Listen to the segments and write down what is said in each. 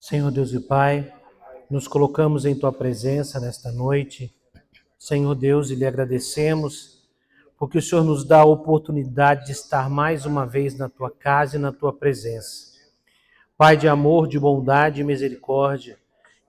Senhor Deus e Pai, nos colocamos em Tua presença nesta noite. Senhor Deus, e lhe agradecemos porque o Senhor nos dá a oportunidade de estar mais uma vez na Tua casa e na Tua presença. Pai de amor, de bondade e misericórdia,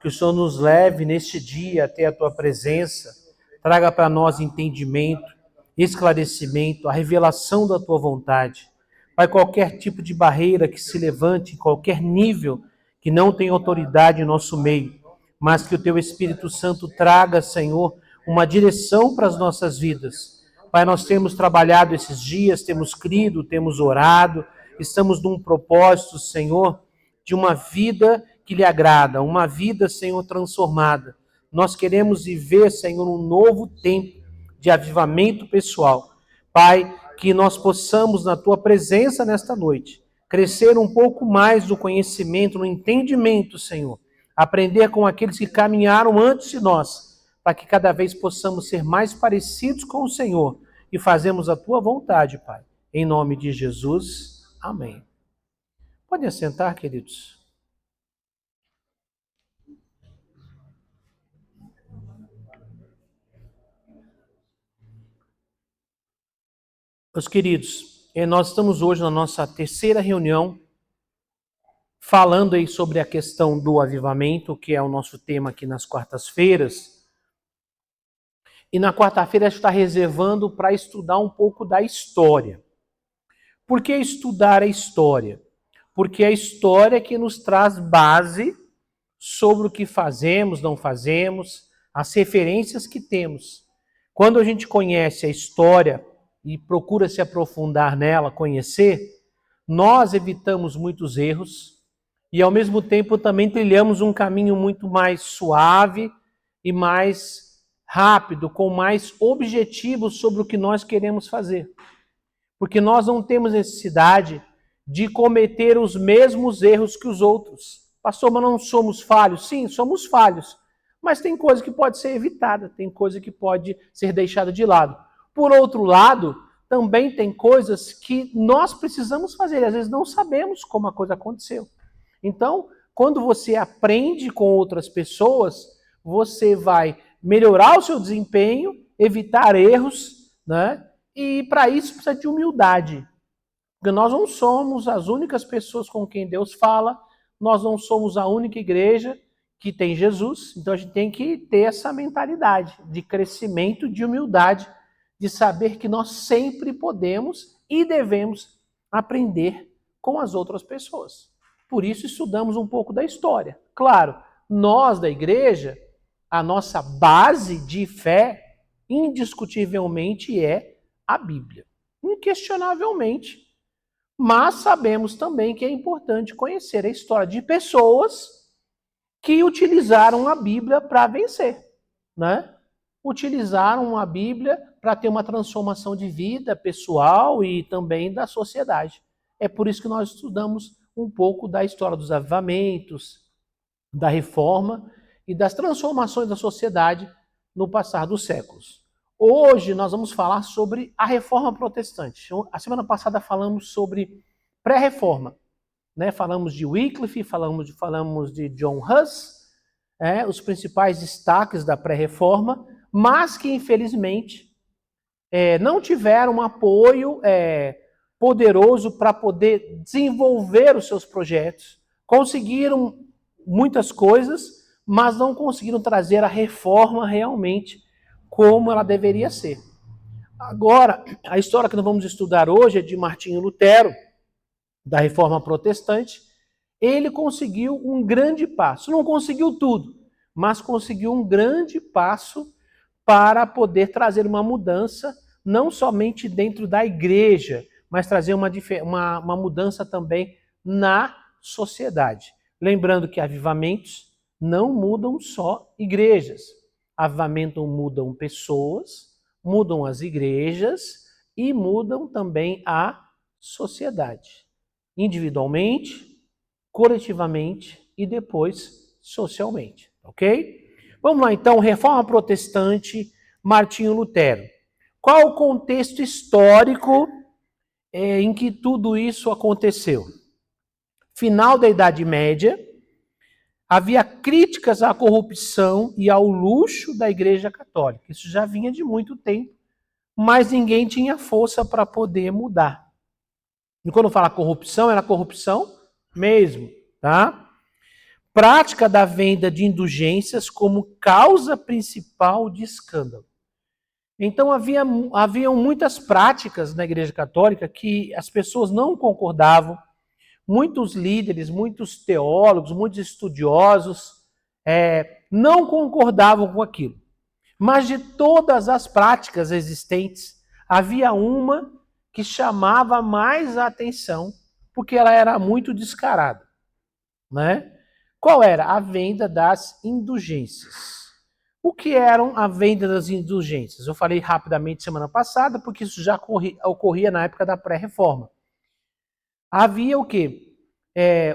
que o Senhor nos leve neste dia até a Tua presença, traga para nós entendimento, esclarecimento, a revelação da Tua vontade. Pai, qualquer tipo de barreira que se levante, em qualquer nível que não tem autoridade em nosso meio, mas que o Teu Espírito Santo traga, Senhor, uma direção para as nossas vidas. Pai, nós temos trabalhado esses dias, temos crido, temos orado, estamos num propósito, Senhor, de uma vida que lhe agrada, uma vida, Senhor, transformada. Nós queremos viver, Senhor, um novo tempo de avivamento pessoal. Pai, que nós possamos, na Tua presença nesta noite, crescer um pouco mais no conhecimento, no entendimento, Senhor. Aprender com aqueles que caminharam antes de nós, para que cada vez possamos ser mais parecidos com o Senhor e fazemos a Tua vontade, Pai. Em nome de Jesus, amém. Podem assentar, queridos. Meus queridos, nós estamos hoje na nossa terceira reunião falando aí sobre a questão do avivamento, que é o nosso tema aqui nas quartas-feiras. E na quarta-feira a gente está reservando para estudar um pouco da história. Por que estudar a história? Porque é a história que nos traz base sobre o que fazemos, não fazemos, as referências que temos. Quando a gente conhece a história e procura se aprofundar nela, conhecer, nós evitamos muitos erros e, ao mesmo tempo, também trilhamos um caminho muito mais suave e mais rápido, com mais objetivos sobre o que nós queremos fazer. Porque nós não temos necessidade de cometer os mesmos erros que os outros. Pastor, mas não somos falhos? Sim, somos falhos. Mas tem coisa que pode ser evitada, tem coisa que pode ser deixada de lado. Por outro lado, também tem coisas que nós precisamos fazer, às vezes não sabemos como a coisa aconteceu. Então, quando você aprende com outras pessoas, você vai melhorar o seu desempenho, evitar erros, né? E para isso precisa de humildade. Porque nós não somos as únicas pessoas com quem Deus fala, nós não somos a única igreja que tem Jesus, então a gente tem que ter essa mentalidade de crescimento, de humildade, de saber que nós sempre podemos e devemos aprender com as outras pessoas. Por isso estudamos um pouco da história. Claro, nós da igreja, a nossa base de fé, indiscutivelmente, é a Bíblia. Inquestionavelmente. Mas sabemos também que é importante conhecer a história de pessoas que utilizaram a Bíblia para vencer, né? Utilizaram a Bíblia para ter uma transformação de vida pessoal e também da sociedade. É por isso que nós estudamos um pouco da história dos avivamentos, da reforma e das transformações da sociedade no passar dos séculos. Hoje nós vamos falar sobre a reforma protestante. A semana passada falamos sobre pré-reforma, né? Falamos de Wycliffe, falamos de John Huss, os principais destaques da pré-reforma, mas que infelizmente não tiveram um apoio poderoso para poder desenvolver os seus projetos. Conseguiram muitas coisas, mas não conseguiram trazer a reforma realmente como ela deveria ser. Agora, a história que nós vamos estudar hoje é de Martinho Lutero, da Reforma Protestante. Ele conseguiu um grande passo. Não conseguiu tudo, mas conseguiu um grande passo para poder trazer uma mudança, não somente dentro da igreja, mas trazer uma mudança também na sociedade. Lembrando que avivamentos não mudam só igrejas. Avivamento mudam pessoas, mudam as igrejas e mudam também a sociedade. Individualmente, coletivamente e depois socialmente, ok? Vamos lá então, Reforma Protestante, Martinho Lutero. Qual o contexto histórico em que tudo isso aconteceu? Final da Idade Média, havia críticas à corrupção e ao luxo da Igreja Católica. Isso já vinha de muito tempo, mas ninguém tinha força para poder mudar. E quando fala corrupção, era corrupção mesmo, tá? Prática da venda de indulgências como causa principal de escândalo. Então haviam muitas práticas na Igreja Católica que as pessoas não concordavam. Muitos líderes, muitos teólogos, muitos estudiosos não concordavam com aquilo. Mas de todas as práticas existentes, havia uma que chamava mais a atenção, porque ela era muito descarada, né? Qual era? A venda das indulgências. O que eram a venda das indulgências? Eu falei rapidamente semana passada, porque isso já ocorria na época da pré-reforma. Havia o quê?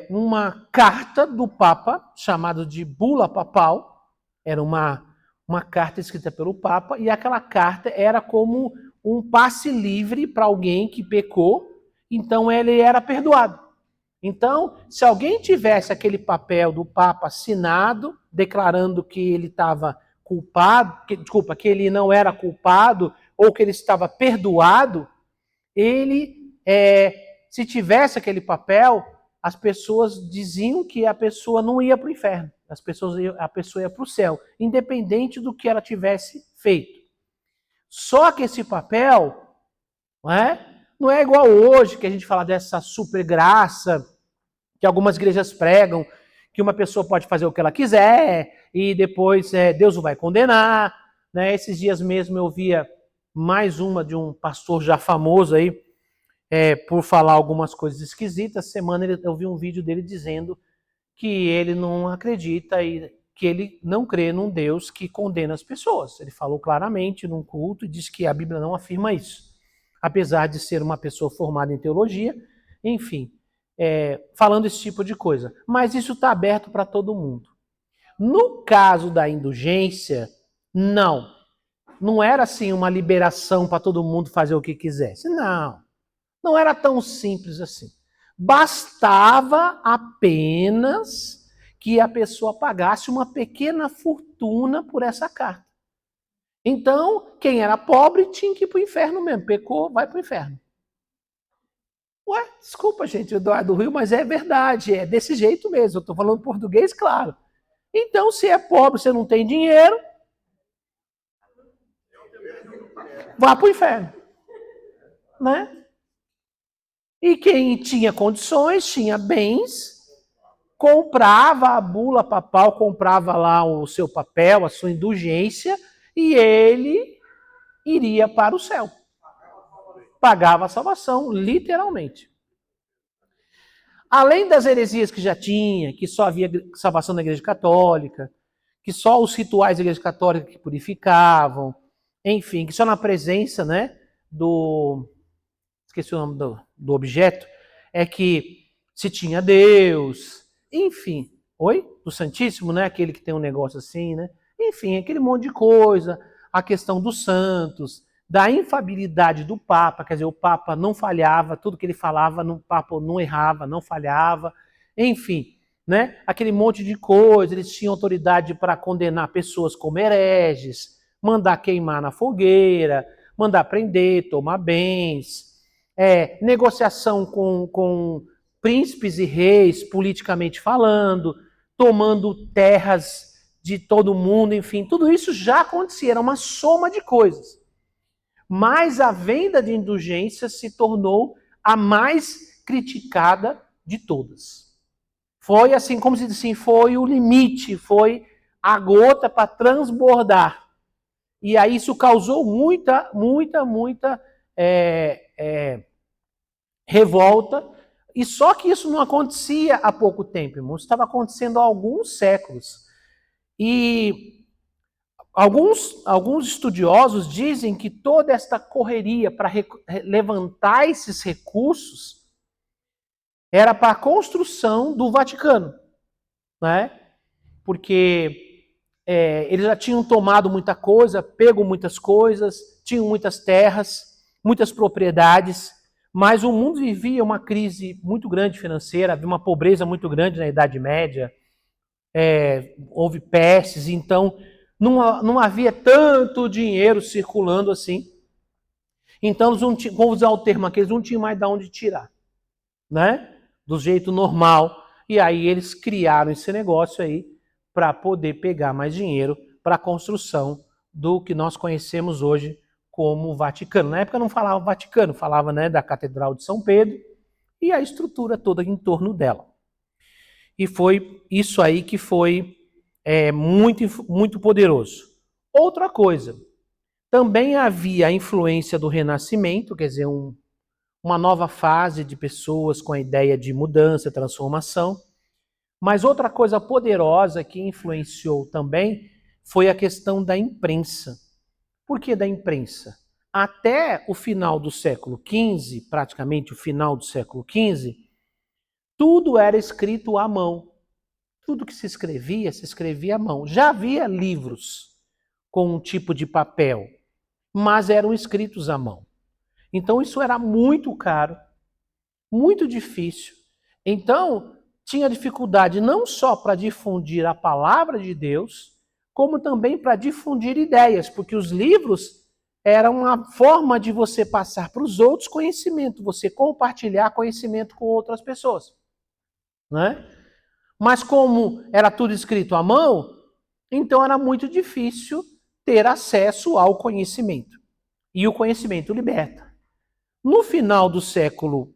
Uma carta do Papa, chamada de bula papal, era uma carta escrita pelo Papa, e aquela carta era como um passe livre para alguém que pecou, então ele era perdoado. Então, se alguém tivesse aquele papel do Papa assinado, declarando que ele estava culpado, que ele não era culpado, ou que ele estava perdoado, se tivesse aquele papel, as pessoas diziam que a pessoa não ia para o inferno, a pessoa ia para o céu, independente do que ela tivesse feito. Só que esse papel não é igual hoje, que a gente fala dessa super graça, que algumas igrejas pregam, que uma pessoa pode fazer o que ela quiser, e depois Deus o vai condenar. Né? Esses dias mesmo eu via mais uma de um pastor já famoso aí, por falar algumas coisas esquisitas. Semana eu vi um vídeo dele dizendo que ele não acredita e que ele não crê num Deus que condena as pessoas. Ele falou claramente num culto e disse que a Bíblia não afirma isso. Apesar de ser uma pessoa formada em teologia, enfim, falando esse tipo de coisa. Mas isso está aberto para todo mundo. No caso da indulgência, não era assim uma liberação para todo mundo fazer o que quisesse. Não era tão simples assim. Bastava apenas que a pessoa pagasse uma pequena fortuna por essa carta. Então, quem era pobre tinha que ir para o inferno mesmo. Pecou, vai para o inferno. Ué, desculpa, gente, Eduardo Rio, mas é verdade, é desse jeito mesmo. Eu estou falando português, claro. Então, se é pobre, você não tem dinheiro, vá para o inferno. Né? E quem tinha condições, tinha bens, comprava a bula papal, comprava lá o seu papel, a sua indulgência, e ele iria para o céu. Pagava a salvação, literalmente. Além das heresias que já tinha, que só havia salvação na Igreja Católica, que só os rituais da Igreja Católica que purificavam, enfim, que só na presença, né, esqueci o nome do objeto, é que se tinha Deus, enfim, do Santíssimo, né, aquele que tem um negócio assim, né, enfim, aquele monte de coisa, a questão dos santos, da infabilidade do Papa, quer dizer, o Papa não falhava, tudo que ele falava, o Papa não errava, não falhava, enfim, né? Aquele monte de coisa, eles tinham autoridade para condenar pessoas como hereges, mandar queimar na fogueira, mandar prender, tomar bens, negociação com príncipes e reis, politicamente falando, tomando terras de todo mundo, enfim, tudo isso já acontecia, era uma soma de coisas. Mas a venda de indulgências se tornou a mais criticada de todas. Foi assim, como se diz assim, foi o limite, foi a gota para transbordar. E aí isso causou muita revolta. E só que isso não acontecia há pouco tempo, irmãos. Estava acontecendo há alguns séculos. E alguns estudiosos dizem que toda esta correria para levantar esses recursos era para a construção do Vaticano, né? Porque eles já tinham tomado muita coisa, pego muitas coisas, tinham muitas terras, muitas propriedades, mas o mundo vivia uma crise muito grande financeira, havia uma pobreza muito grande na Idade Média, houve pestes, então não havia tanto dinheiro circulando assim. Então, eles não tinham, vou usar o termo aqui, eles não tinham mais de onde tirar, né? Do jeito normal. E aí eles criaram esse negócio aí para poder pegar mais dinheiro para a construção do que nós conhecemos hoje como Vaticano. Na época não falava Vaticano, falava, né, da Catedral de São Pedro e a estrutura toda em torno dela. E foi isso aí que foi muito poderoso. Outra coisa, também havia a influência do Renascimento, quer dizer, uma nova fase de pessoas com a ideia de mudança, transformação. Mas outra coisa poderosa que influenciou também foi a questão da imprensa. Por que da imprensa? Até o final do século XV, praticamente o final do século XV, tudo era escrito à mão. Tudo que se escrevia à mão. Já havia livros com um tipo de papel, mas eram escritos à mão. Então isso era muito caro, muito difícil. Então tinha dificuldade não só para difundir a palavra de Deus, como também para difundir ideias, porque os livros eram uma forma de você passar para os outros conhecimento, você compartilhar conhecimento com outras pessoas, né? Mas como era tudo escrito à mão, então era muito difícil ter acesso ao conhecimento. E o conhecimento liberta. No final do século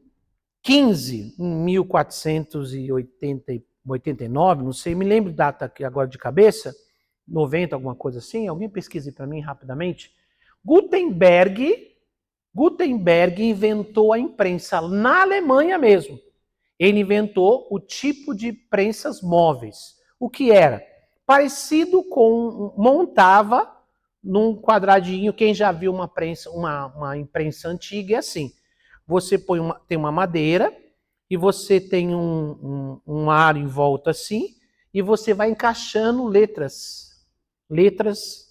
XV, em 1489, não sei, me lembro data aqui agora de cabeça, 90, alguma coisa assim, alguém pesquise para mim rapidamente. Gutenberg inventou a imprensa na Alemanha mesmo. Ele inventou o tipo de prensas móveis. O que era? Parecido com, montava num quadradinho, quem já viu uma imprensa antiga é assim. Você tem uma madeira e você tem um ar em volta assim, e você vai encaixando letras. Letras.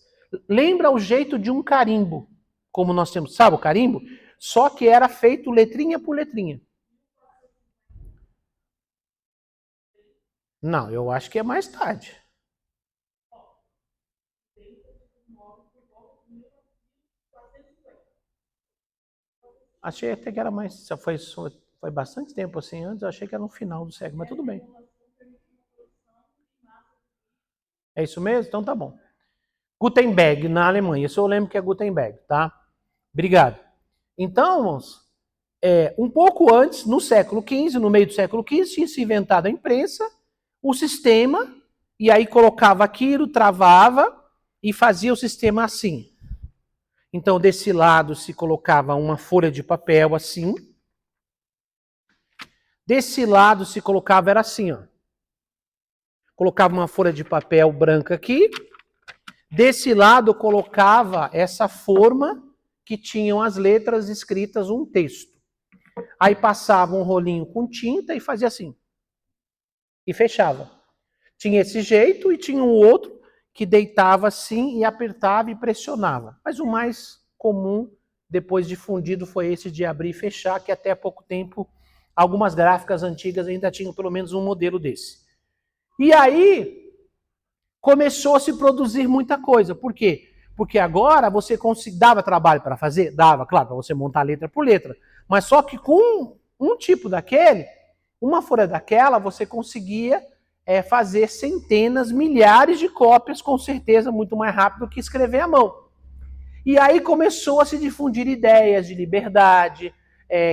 Lembra o jeito de um carimbo, como nós temos, sabe o carimbo? Só que era feito letrinha por letrinha. Não, eu acho que é mais tarde. Achei até que era mais. Foi bastante tempo assim antes, eu achei que era no final do século, mas tudo bem. É isso mesmo? Então tá bom. Gutenberg, na Alemanha. Isso eu lembro que é Gutenberg, tá? Obrigado. Então, irmãos, um pouco antes, no século XV, no meio do século XV, tinha se inventado a imprensa, o sistema, e aí colocava aquilo, travava e fazia o sistema assim. Então, desse lado se colocava uma folha de papel assim. Desse lado se colocava, era assim, ó. Colocava uma folha de papel branca aqui. Desse lado colocava essa forma que tinham as letras escritas um texto. Aí passava um rolinho com tinta e fazia assim. E fechava. Tinha esse jeito e tinha um outro que deitava assim e apertava e pressionava. Mas o mais comum, depois difundido, foi esse de abrir e fechar, que até há pouco tempo algumas gráficas antigas ainda tinham pelo menos um modelo desse. E aí começou a se produzir muita coisa. Por quê? Porque agora você dava trabalho para fazer? Dava, claro, para você montar letra por letra. Mas só que com um tipo daquele, uma folha daquela, você conseguia fazer centenas, milhares de cópias, com certeza, muito mais rápido que escrever à mão. E aí começou a se difundir ideias de liberdade,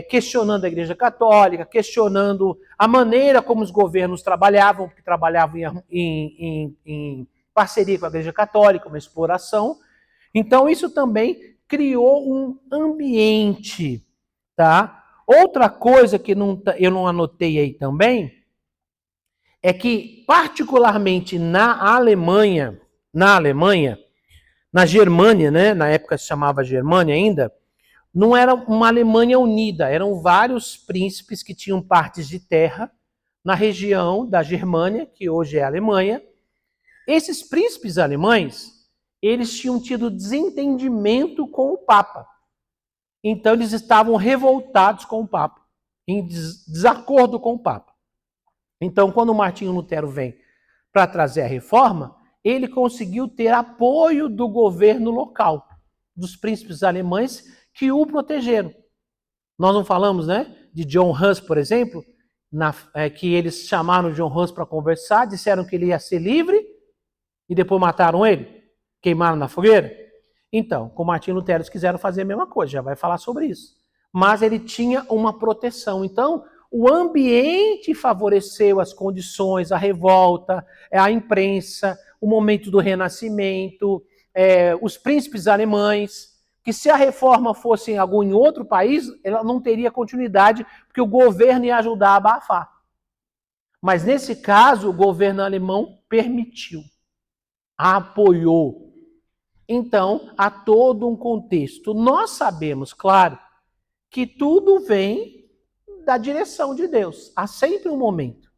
questionando a Igreja Católica, questionando a maneira como os governos trabalhavam, porque trabalhavam em parceria com a Igreja Católica, uma exploração. Então isso também criou um ambiente, tá? Outra coisa que eu não anotei aí também é que, particularmente na Alemanha, na Germânia, né? Na época se chamava Germânia ainda, não era uma Alemanha unida, eram vários príncipes que tinham partes de terra na região da Germânia, que hoje é a Alemanha. Esses príncipes alemães, eles tinham tido desentendimento com o Papa. Então eles estavam revoltados com o Papa, em desacordo com o Papa. Então quando o Martinho Lutero vem para trazer a reforma, ele conseguiu ter apoio do governo local, dos príncipes alemães que o protegeram. Nós não falamos, né, de John Hus, por exemplo, que eles chamaram John Hus para conversar, disseram que ele ia ser livre e depois mataram ele, queimaram na fogueira. Então, com Martinho Lutero eles quiseram fazer a mesma coisa, já vai falar sobre isso. Mas ele tinha uma proteção. Então, o ambiente favoreceu as condições, a revolta, a imprensa, o momento do Renascimento, os príncipes alemães, que se a reforma fosse em outro país, ela não teria continuidade, porque o governo ia ajudar a abafar. Mas nesse caso, o governo alemão permitiu, apoiou. Então, há todo um contexto. Nós sabemos, claro, que tudo vem da direção de Deus. Há sempre um momento.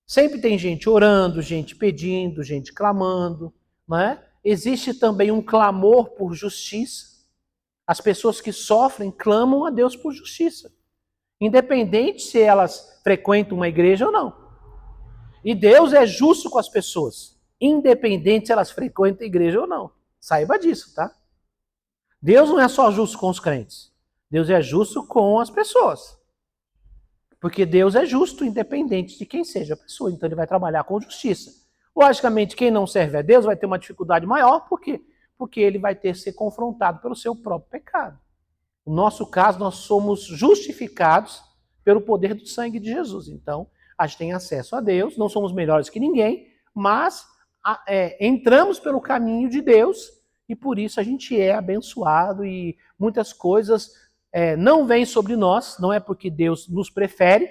Sempre tem gente orando, gente pedindo, gente clamando, não é? Existe também um clamor por justiça. As pessoas que sofrem clamam a Deus por justiça, independente se elas frequentam uma igreja ou não. E Deus é justo com as pessoas, independente se elas frequentam a igreja ou não. Saiba disso, tá? Deus não é só justo com os crentes. Deus é justo com as pessoas. Porque Deus é justo, independente de quem seja a pessoa. Então ele vai trabalhar com justiça. Logicamente, quem não serve a Deus vai ter uma dificuldade maior. Por quê? Porque ele vai ter que ser confrontado pelo seu próprio pecado. No nosso caso, nós somos justificados pelo poder do sangue de Jesus. Então, a gente tem acesso a Deus, não somos melhores que ninguém, mas entramos pelo caminho de Deus e por isso a gente é abençoado e muitas coisas não vêm sobre nós, não é porque Deus nos prefere,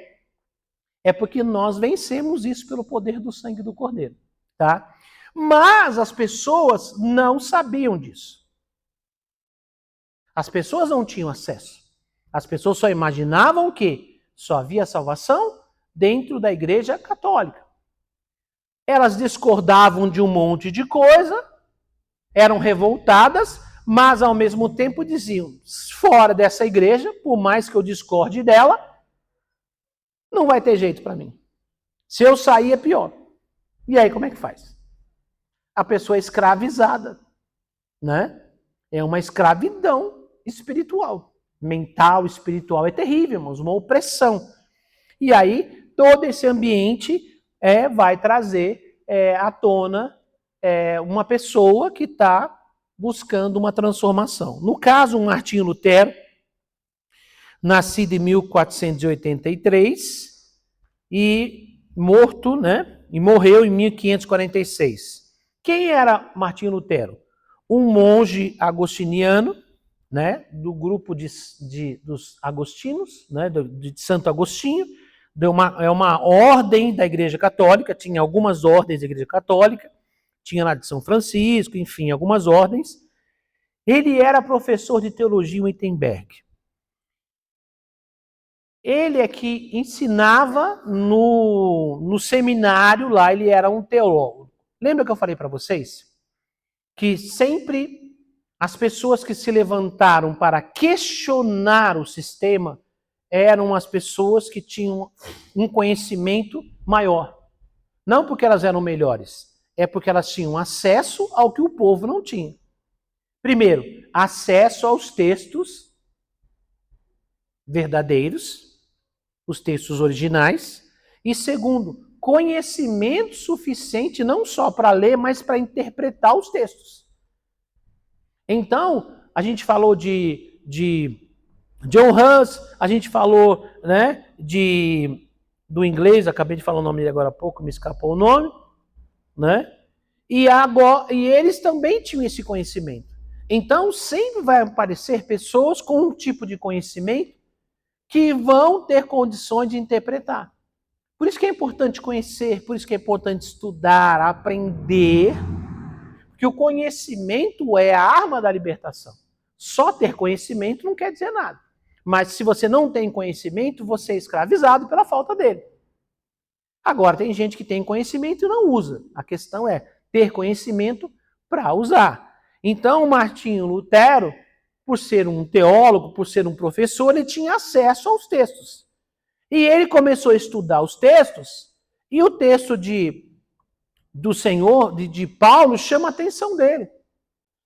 é porque nós vencemos isso pelo poder do sangue do Cordeiro, tá? Mas as pessoas não sabiam disso. As pessoas não tinham acesso. As pessoas só imaginavam que só havia salvação dentro da Igreja Católica. Elas discordavam de um monte de coisa, eram revoltadas, mas ao mesmo tempo diziam, fora dessa igreja, por mais que eu discorde dela, não vai ter jeito para mim. Se eu sair é pior. E aí como é que faz? A pessoa é escravizada, né? É uma escravidão espiritual, mental, espiritual. É terrível, irmãos, uma opressão. E aí todo esse ambiente vai trazer à tona uma pessoa que está buscando uma transformação. No caso, Martinho Lutero, nascido em 1483 e morto, né? E morreu em 1546. Quem era Martinho Lutero? Um monge agostiniano, né? Do grupo dos agostinos, né? De Santo Agostinho. É uma ordem da Igreja Católica, tinha algumas ordens da Igreja Católica, tinha lá de São Francisco, enfim, algumas ordens. Ele era professor de teologia em Wittenberg. Ele é que ensinava no seminário lá, ele era um teólogo. Lembra que eu falei para vocês? Que sempre as pessoas que se levantaram para questionar o sistema eram as pessoas que tinham um conhecimento maior. Não porque elas eram melhores, é porque elas tinham acesso ao que o povo não tinha. Primeiro, acesso aos textos verdadeiros, os textos originais. E segundo, conhecimento suficiente não só para ler, mas para interpretar os textos. Então, a gente falou de John Hus, a gente falou, né, do inglês, acabei de falar o nome dele agora há pouco, me escapou o nome, né? E eles também tinham esse conhecimento. Então, sempre vai aparecer pessoas com um tipo de conhecimento que vão ter condições de interpretar. Por isso que é importante conhecer, por isso que é importante estudar, aprender, porque o conhecimento é a arma da libertação. Só ter conhecimento não quer dizer nada. Mas se você não tem conhecimento, você é escravizado pela falta dele. Agora, tem gente que tem conhecimento e não usa. A questão é ter conhecimento para usar. Então, Martinho Lutero, por ser um teólogo, por ser um professor, ele tinha acesso aos textos. E ele começou a estudar os textos, e o texto de do Senhor, de Paulo, chama a atenção dele,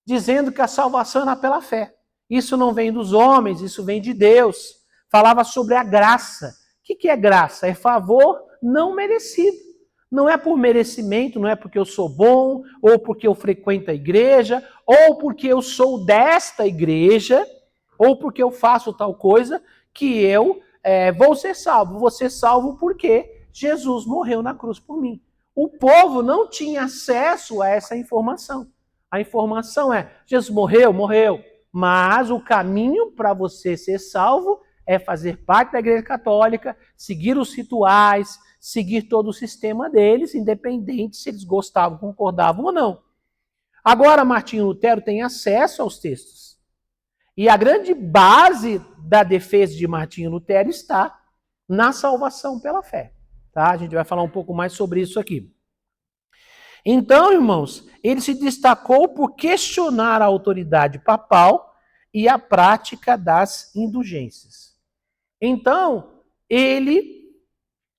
dizendo que a salvação é pela fé. Isso não vem dos homens, isso vem de Deus. Falava sobre a graça. O que é graça? É favor não merecido. Não é por merecimento, não é porque eu sou bom, ou porque eu frequento a igreja, ou porque eu sou desta igreja, ou porque eu faço tal coisa, que eu vou ser salvo. Vou ser salvo porque Jesus morreu na cruz por mim. O povo não tinha acesso a essa informação. A informação é, Jesus morreu, morreu. Mas o caminho para você ser salvo é fazer parte da Igreja Católica, seguir os rituais, seguir todo o sistema deles, independente se eles gostavam, concordavam ou não. Agora, Martinho Lutero tem acesso aos textos. E a grande base da defesa de Martinho Lutero está na salvação pela fé. Tá? A gente vai falar um pouco mais sobre isso aqui. Então, irmãos, ele se destacou por questionar a autoridade papal e a prática das indulgências. Então, ele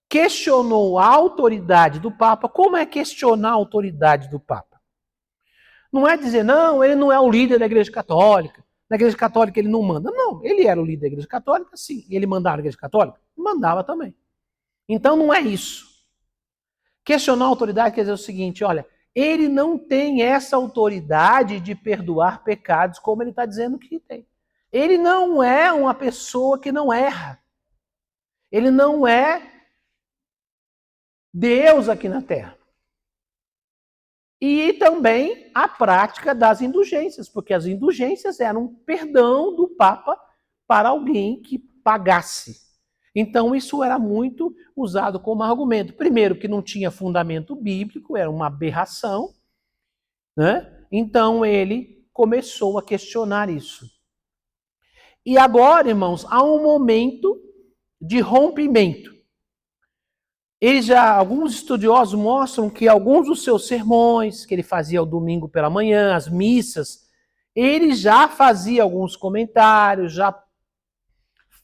questionou a autoridade do Papa. Como é questionar a autoridade do Papa? Não é dizer, não, ele não é o líder da Igreja Católica. Na Igreja Católica ele não manda. Não, ele era o líder da Igreja Católica, sim. Ele mandava na Igreja Católica? Mandava também. Então, não é isso. Questionar a autoridade quer dizer o seguinte, olha, ele não tem essa autoridade de perdoar pecados como ele está dizendo que tem. Ele não é uma pessoa que não erra. Ele não é Deus aqui na Terra. E também a prática das indulgências, porque as indulgências eram um perdão do Papa para alguém que pagasse. Então, isso era muito usado como argumento. Primeiro, que não tinha fundamento bíblico, era uma aberração, né? Então, ele começou a questionar isso. E agora, irmãos, há um momento de rompimento. Alguns estudiosos mostram que alguns dos seus sermões, que ele fazia ao domingo pela manhã, as missas, ele já fazia alguns comentários, já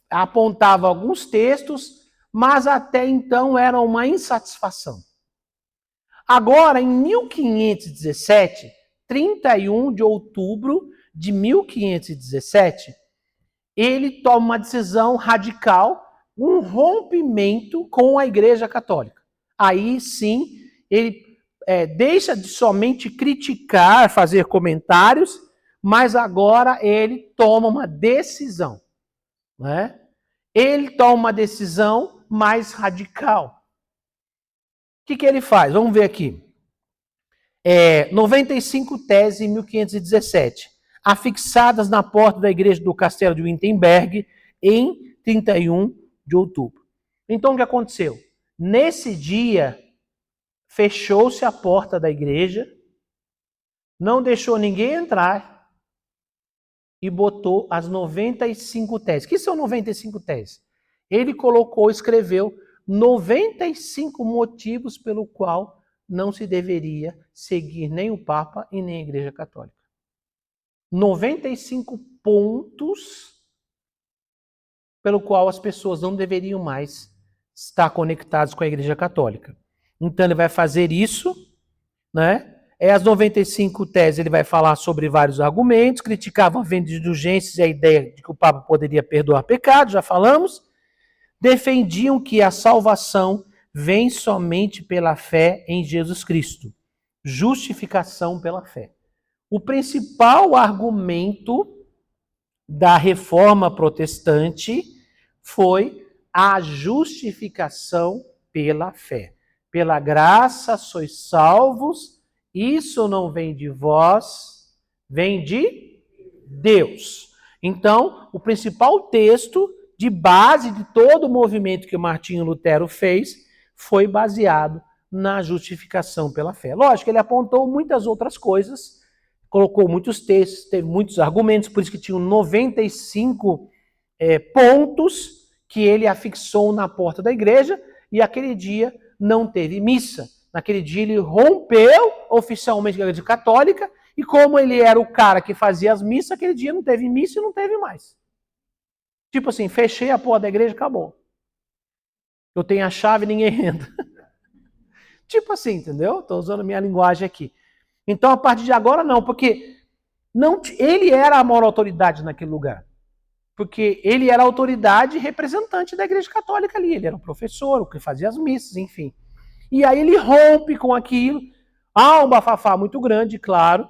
apontava alguns textos, mas até então era uma insatisfação. Agora, em 1517, 31 de outubro de 1517, ele toma uma decisão radical, um rompimento com a Igreja Católica. Aí sim, ele deixa de somente criticar, fazer comentários, mas agora ele toma uma decisão. Né? Ele toma uma decisão mais radical. O que ele faz? Vamos ver aqui. 95 teses em 1517, afixadas na porta da igreja do castelo de Wittenberg em 31 de outubro. Então, o que aconteceu? Nesse dia, fechou-se a porta da igreja, não deixou ninguém entrar e botou as 95 teses. O que são 95 teses? Ele escreveu 95 motivos pelo qual não se deveria seguir nem o Papa e nem a Igreja Católica. 95 pontos pelo qual as pessoas não deveriam mais estar conectadas com a Igreja Católica. Então ele vai fazer isso, né? As 95 teses ele vai falar sobre vários argumentos, criticavam a venda de indulgências e a ideia de que o Papa poderia perdoar pecados, já falamos. Defendiam que a salvação vem somente pela fé em Jesus Cristo. Justificação pela fé. O principal argumento da reforma protestante foi a justificação pela fé. Pela graça sois salvos, isso não vem de vós, vem de Deus. Então, o principal texto de base de todo o movimento que o Martinho Lutero fez foi baseado na justificação pela fé. Lógico, ele apontou muitas outras coisas, colocou muitos textos, teve muitos argumentos, por isso que tinham 95 pontos que ele afixou na porta da igreja, e aquele dia não teve missa. Naquele dia ele rompeu oficialmente a igreja católica, e como ele era o cara que fazia as missas, aquele dia não teve missa e não teve mais. Tipo assim, fechei a porta da igreja, acabou. Eu tenho a chave e ninguém entra. Tipo assim, entendeu? Estou usando a minha linguagem aqui. Então, a partir de agora, não, porque não, ele era a maior autoridade naquele lugar. Porque ele era a autoridade representante da Igreja Católica ali. Ele era o professor, o que fazia as missas, enfim. E aí ele rompe com aquilo. Há um bafafá muito grande, claro,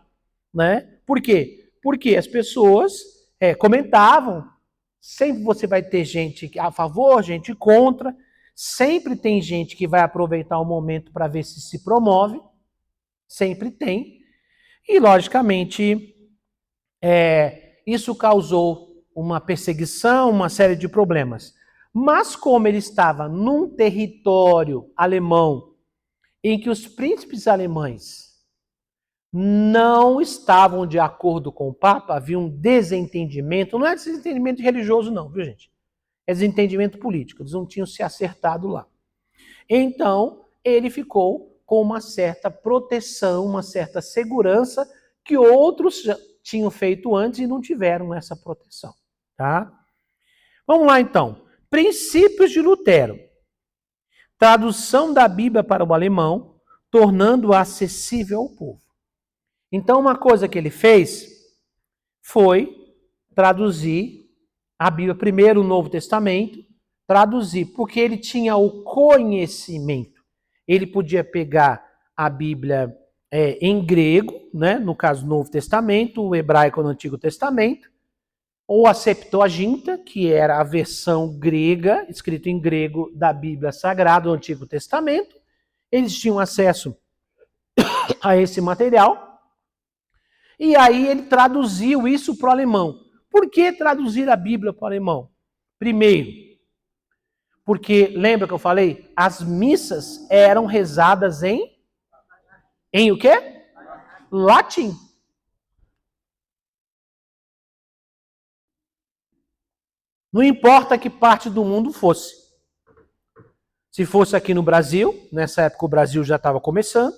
né? Por quê? Porque as pessoas comentavam. Sempre você vai ter gente a favor, gente contra. Sempre tem gente que vai aproveitar o momento para ver se promove. Sempre tem. E, logicamente, isso causou uma perseguição, uma série de problemas. Mas como ele estava num território alemão em que os príncipes alemães não estavam de acordo com o Papa, havia um desentendimento, não é desentendimento religioso não, viu gente? É desentendimento político, eles não tinham se acertado lá. Então, ele ficou com uma certa proteção, uma certa segurança que outros tinham feito antes e não tiveram essa proteção, tá? Vamos lá então. Princípios de Lutero. Tradução da Bíblia para o alemão, tornando-a acessível ao povo. Então, uma coisa que ele fez foi traduzir a Bíblia, primeiro o Novo Testamento, traduzir, porque ele tinha o conhecimento. Ele podia pegar a Bíblia em grego, né? No caso, o Novo Testamento, o hebraico no Antigo Testamento, ou a Septuaginta, que era a versão grega, escrito em grego da Bíblia Sagrada do Antigo Testamento. Eles tinham acesso a esse material. E aí ele traduziu isso para o alemão. Por que traduzir a Bíblia para o alemão? Primeiro, porque, lembra que eu falei? As missas eram rezadas em o quê? Latim. Não importa que parte do mundo fosse. Se fosse aqui no Brasil, nessa época o Brasil já estava começando,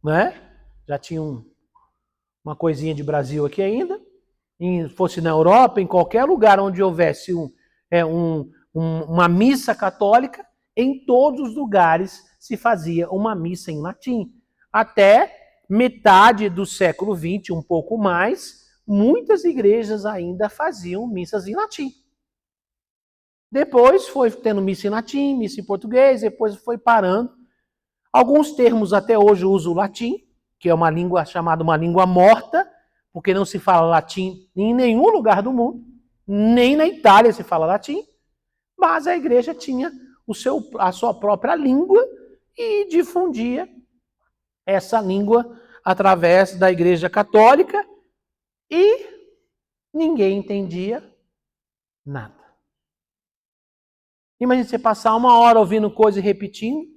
né? Já tinha uma coisinha de Brasil aqui ainda. Fosse na Europa, em qualquer lugar onde houvesse uma missa católica, em todos os lugares se fazia uma missa em latim. Até metade do século XX, um pouco mais, muitas igrejas ainda faziam missas em latim. Depois foi tendo missa em latim, missa em português, depois foi parando. Alguns termos até hoje usam o latim, que é uma língua chamada uma língua morta, porque não se fala latim em nenhum lugar do mundo, nem na Itália se fala latim, mas a igreja tinha a sua própria língua e difundia essa língua através da Igreja Católica e ninguém entendia nada. Imagina você passar uma hora ouvindo coisa e repetindo.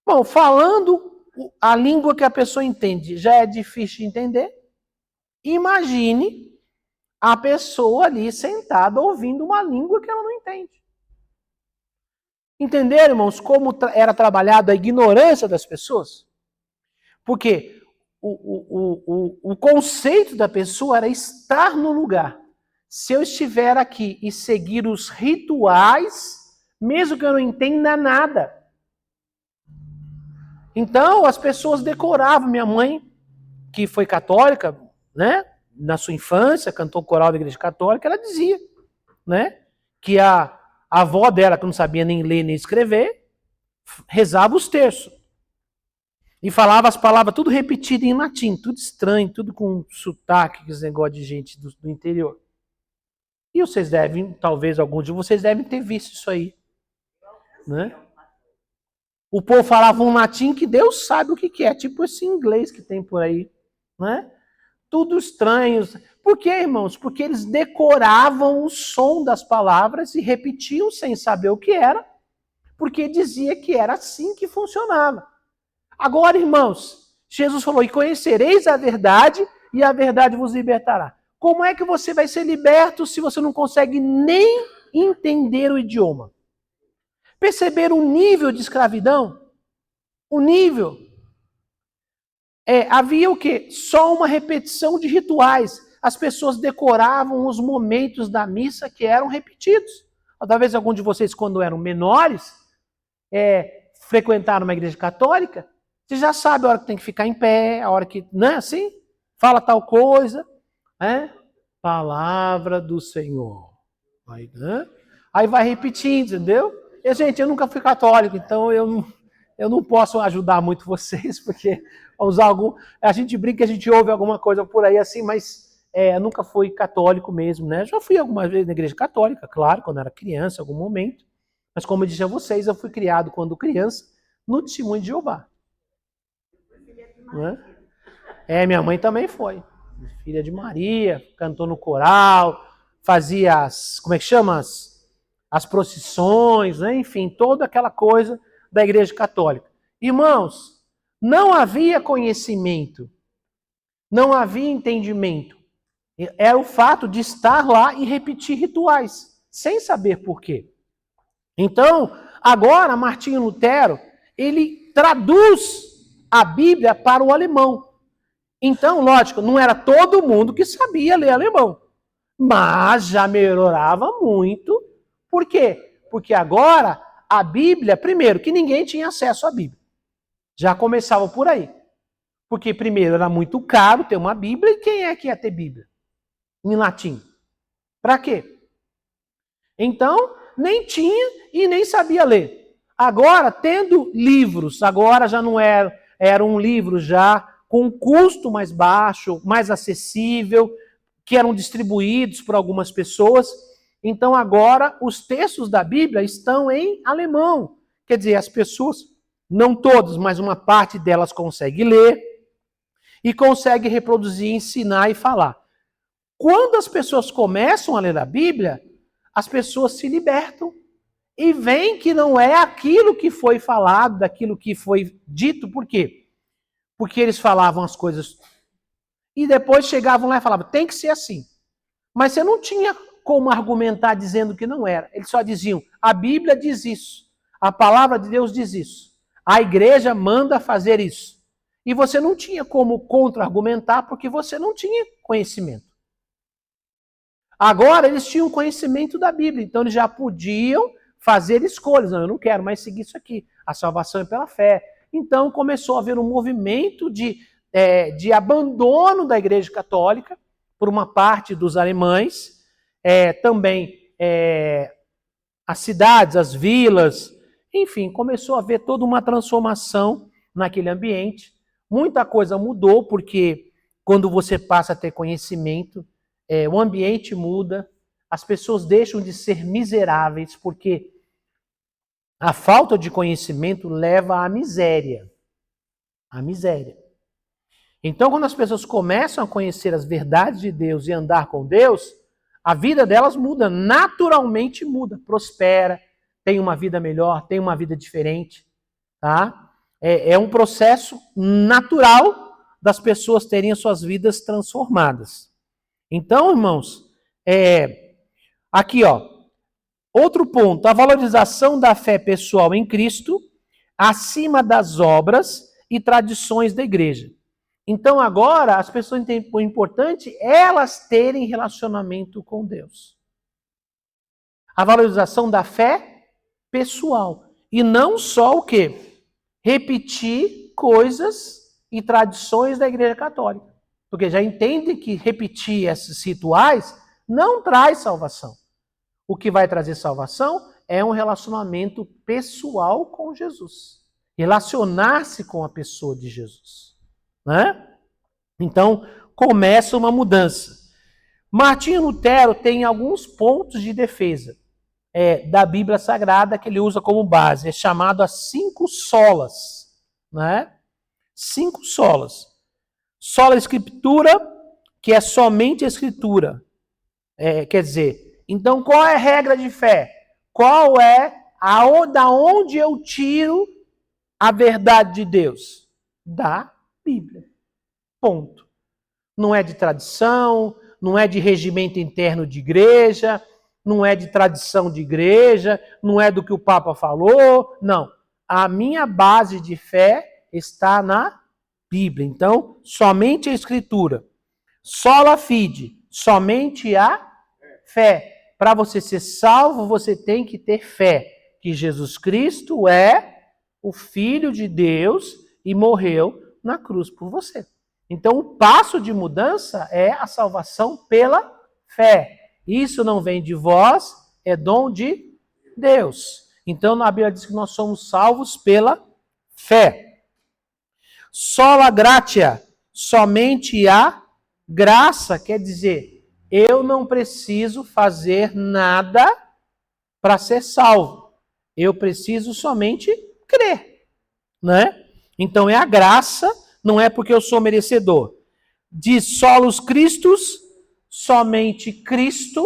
Bom, falando a língua que a pessoa entende já é difícil de entender. Imagine a pessoa ali sentada ouvindo uma língua que ela não entende. Entenderam, irmãos, como era trabalhada a ignorância das pessoas? Porque o conceito da pessoa era estar no lugar. Se eu estiver aqui e seguir os rituais, mesmo que eu não entenda nada. Então, as pessoas decoravam. Minha mãe, que foi católica, né, na sua infância, cantou coral da Igreja Católica, ela dizia, né, que a avó dela, que não sabia nem ler nem escrever, rezava os terços. E falava as palavras tudo repetido em latim, tudo estranho, tudo com sotaque, esse negócio de gente do interior. E vocês devem, talvez alguns de vocês devem ter visto isso aí, né? O povo falava um latim que Deus sabe o que é, tipo esse inglês que tem por aí, né? Tudo estranho. Por quê, irmãos? Porque eles decoravam o som das palavras e repetiam sem saber o que era, porque dizia que era assim que funcionava. Agora, irmãos, Jesus falou, e conhecereis a verdade, e a verdade vos libertará. Como é que você vai ser liberto se você não consegue nem entender o idioma? Perceber o nível de escravidão? O nível. Havia o quê? Só uma repetição de rituais. As pessoas decoravam os momentos da missa que eram repetidos. Talvez algum de vocês, quando eram menores, frequentaram uma igreja católica, você já sabe a hora que tem que ficar em pé, a hora que, não é assim? Fala tal coisa, né? Palavra do Senhor. Aí, né? Aí vai repetindo, entendeu? E, gente, eu nunca fui católico, então eu não posso ajudar muito vocês, porque usar a gente brinca que a gente ouve alguma coisa por aí assim, mas eu nunca fui católico mesmo, né? Já fui algumas vezes na igreja católica, claro, quando era criança, em algum momento. Mas como eu disse a vocês, eu fui criado quando criança no Testemunho de Jeová. Né? Minha mãe também foi. Filha de Maria, cantou no coral, fazia como é que chama? As procissões, né? Enfim, toda aquela coisa da igreja católica. Irmãos, não havia conhecimento, não havia entendimento. Era o fato de estar lá e repetir rituais, sem saber por quê. Então, agora, Martinho Lutero, ele traduz a Bíblia para o alemão. Então, lógico, não era todo mundo que sabia ler alemão, mas já melhorava muito. Por quê? Porque agora a Bíblia, primeiro, que ninguém tinha acesso à Bíblia. Já começava por aí. Porque, primeiro, era muito caro ter uma Bíblia, e quem é que ia ter Bíblia? Em latim. Para quê? Então, nem tinha e nem sabia ler. Agora, tendo livros, agora já não era um livro já com um custo mais baixo, mais acessível, que eram distribuídos por algumas pessoas. Então, agora, os textos da Bíblia estão em alemão. Quer dizer, as pessoas, não todas, mas uma parte delas consegue ler e consegue reproduzir, ensinar e falar. Quando as pessoas começam a ler a Bíblia, as pessoas se libertam e veem que não é aquilo que foi falado, daquilo que foi dito. Por quê? Porque eles falavam as coisas e depois chegavam lá e falavam, tem que ser assim. Mas você não tinha como argumentar dizendo que não era. Eles só diziam, a Bíblia diz isso, a palavra de Deus diz isso, a igreja manda fazer isso. E você não tinha como contra-argumentar porque você não tinha conhecimento. Agora eles tinham conhecimento da Bíblia, então eles já podiam fazer escolhas. Não, eu não quero mais seguir isso aqui. A salvação é pela fé. Então começou a haver um movimento de abandono da Igreja Católica por uma parte dos alemães, também as cidades, as vilas, enfim, começou a haver toda uma transformação naquele ambiente. Muita coisa mudou, porque quando você passa a ter conhecimento, o ambiente muda, as pessoas deixam de ser miseráveis, porque a falta de conhecimento leva à miséria. A miséria. Então, quando as pessoas começam a conhecer as verdades de Deus e andar com Deus, a vida delas muda, naturalmente muda, prospera, tem uma vida melhor, tem uma vida diferente. Tá? É um processo natural das pessoas terem as suas vidas transformadas. Então, irmãos, aqui, ó, outro ponto, a valorização da fé pessoal em Cristo acima das obras e tradições da igreja. Então, agora, as pessoas entendem o importante é elas terem relacionamento com Deus. A valorização da fé pessoal. E não só o quê? Repetir coisas e tradições da Igreja Católica. Porque já entendem que repetir esses rituais não traz salvação. O que vai trazer salvação é um relacionamento pessoal com Jesus. Relacionar-se com a pessoa de Jesus. Né? Então, começa uma mudança. Martinho Lutero tem alguns pontos de defesa da Bíblia Sagrada que ele usa como base. É chamado as 5 solas. Né? 5 solas. Sola Escritura, que é somente a Escritura. Quer dizer, então qual é a regra de fé? Qual é da onde eu tiro a verdade de Deus? Da Bíblia. Ponto. Não é de tradição, não é de regimento interno de igreja, não é de tradição de igreja, não é do que o Papa falou, não. A minha base de fé está na Bíblia. Então, somente a Escritura. Sola fide, somente a fé. Para você ser salvo, você tem que ter fé que Jesus Cristo é o Filho de Deus e morreu na cruz por você. Então, o passo de mudança é a salvação pela fé. Isso não vem de vós, é dom de Deus. Então, na Bíblia diz que nós somos salvos pela fé. Sola gratia, somente a graça, quer dizer, eu não preciso fazer nada para ser salvo. Eu preciso somente crer, né? Então é a graça, não é porque eu sou merecedor. De solos Christus, somente Cristo.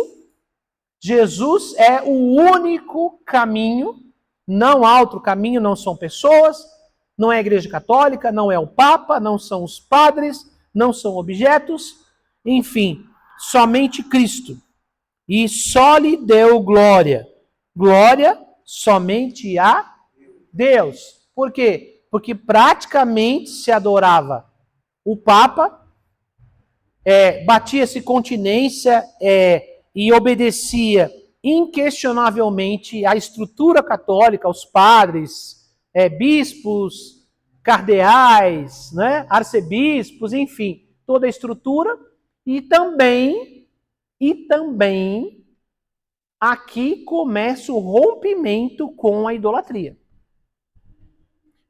Jesus é o único caminho, não há outro caminho, não são pessoas, não é a Igreja Católica, não é o Papa, não são os padres, não são objetos, enfim, somente Cristo. E só lhe deu glória. Glória somente a Deus. Por quê? Porque praticamente se adorava o Papa, batia-se continência e obedecia inquestionavelmente à estrutura católica, aos padres, bispos, cardeais, né, arcebispos, enfim, toda a estrutura. E também aqui começa o rompimento com a idolatria.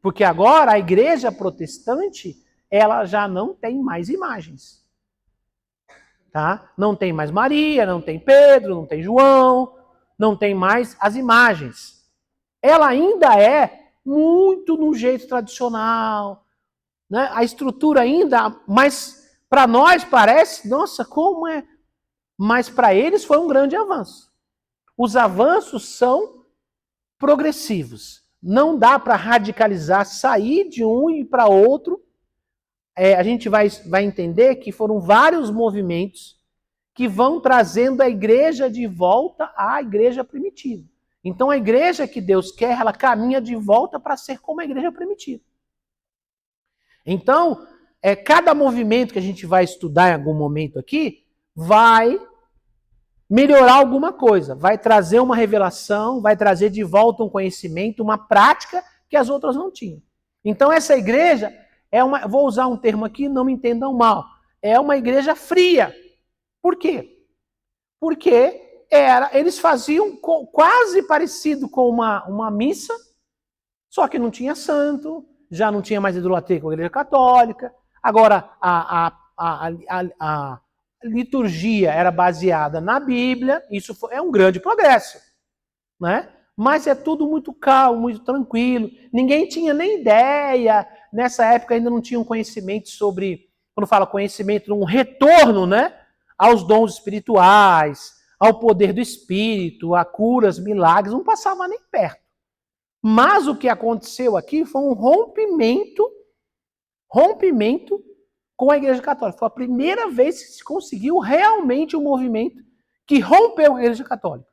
Porque agora a igreja protestante, ela já não tem mais imagens. Tá? Não tem mais Maria, não tem Pedro, não tem João, não tem mais as imagens. Ela ainda é muito no jeito tradicional, né? A estrutura ainda, mas para nós parece, nossa, como é? Mas para eles foi um grande avanço. Os avanços são progressivos. Não dá para radicalizar, sair de um e para outro. A gente vai entender que foram vários movimentos que vão trazendo a igreja de volta à igreja primitiva. Então a igreja que Deus quer, ela caminha de volta para ser como a igreja primitiva. Então, cada movimento que a gente vai estudar em algum momento aqui, vai melhorar alguma coisa, vai trazer uma revelação, vai trazer de volta um conhecimento, uma prática que as outras não tinham. Então essa igreja vou usar um termo aqui, não me entendam mal, é uma igreja fria. Por quê? Porque eles faziam quase parecido com uma missa, só que não tinha santo, já não tinha mais idolatria com a igreja católica. Agora, a liturgia era baseada na Bíblia, isso é um grande progresso, né? Mas é tudo muito calmo, muito tranquilo. Ninguém tinha nem ideia, nessa época ainda não tinha um conhecimento sobre, quando fala conhecimento, um retorno, né, aos dons espirituais, ao poder do Espírito, a curas, milagres, não passava nem perto. Mas o que aconteceu aqui foi um rompimento com a Igreja Católica. Foi a primeira vez que se conseguiu realmente um movimento que rompeu a Igreja Católica.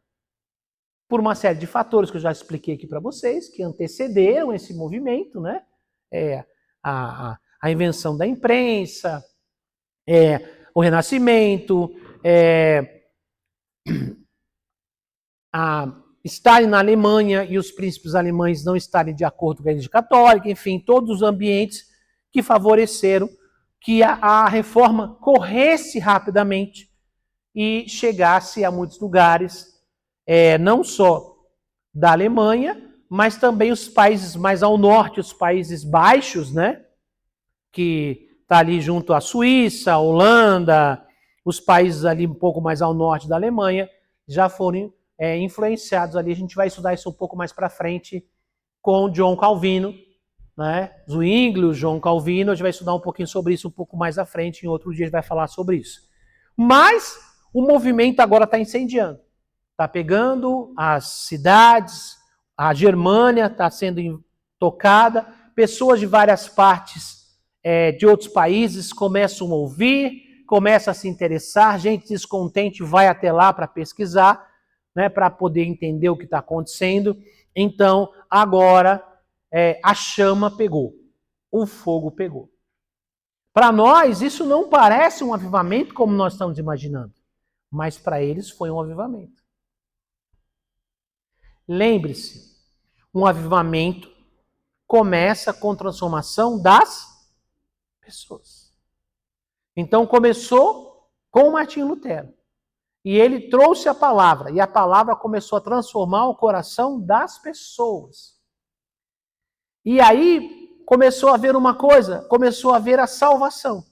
Por uma série de fatores que eu já expliquei aqui para vocês, que antecederam esse movimento, né? A invenção da imprensa, o Renascimento, estarem na Alemanha e os príncipes alemães não estarem de acordo com a Igreja Católica, enfim, todos os ambientes que favoreceram que a reforma corresse rapidamente e chegasse a muitos lugares, não só da Alemanha, mas também os países mais ao norte, os Países Baixos, né? Que está ali junto à Suíça, a Holanda, os países ali um pouco mais ao norte da Alemanha, já foram influenciados ali. A gente vai estudar isso um pouco mais para frente com John Calvino, né? Zwingli, João Calvino, a gente vai estudar um pouquinho sobre isso um pouco mais à frente, em outro dia a gente vai falar sobre isso. Mas o movimento agora está incendiando. Está pegando as cidades, a Germânia está sendo tocada, pessoas de várias partes de outros países começam a ouvir, começam a se interessar, gente descontente vai até lá para pesquisar, né, para poder entender o que está acontecendo. Então, agora, a chama pegou, o fogo pegou. Para nós, isso não parece um avivamento como nós estamos imaginando, mas para eles foi um avivamento. Lembre-se, um avivamento começa com transformação das pessoas. Então começou com Martinho Lutero. E ele trouxe a palavra, e a palavra começou a transformar o coração das pessoas. E aí começou a haver uma coisa, começou a haver a salvação.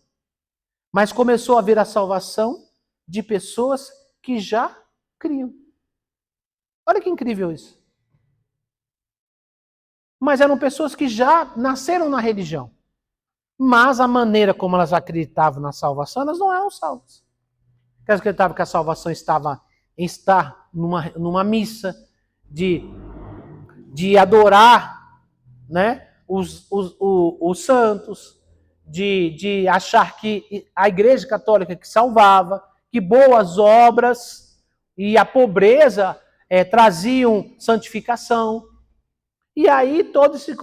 Mas começou a haver a salvação de pessoas que já criam. Olha que incrível isso. Mas eram pessoas que já nasceram na religião. Mas a maneira como elas acreditavam na salvação, elas não eram salvas. Elas acreditavam que a salvação estava em estar numa missa, de adorar, né, os santos, de achar que a Igreja Católica que salvava, que boas obras e a pobreza traziam santificação. E aí todo esse...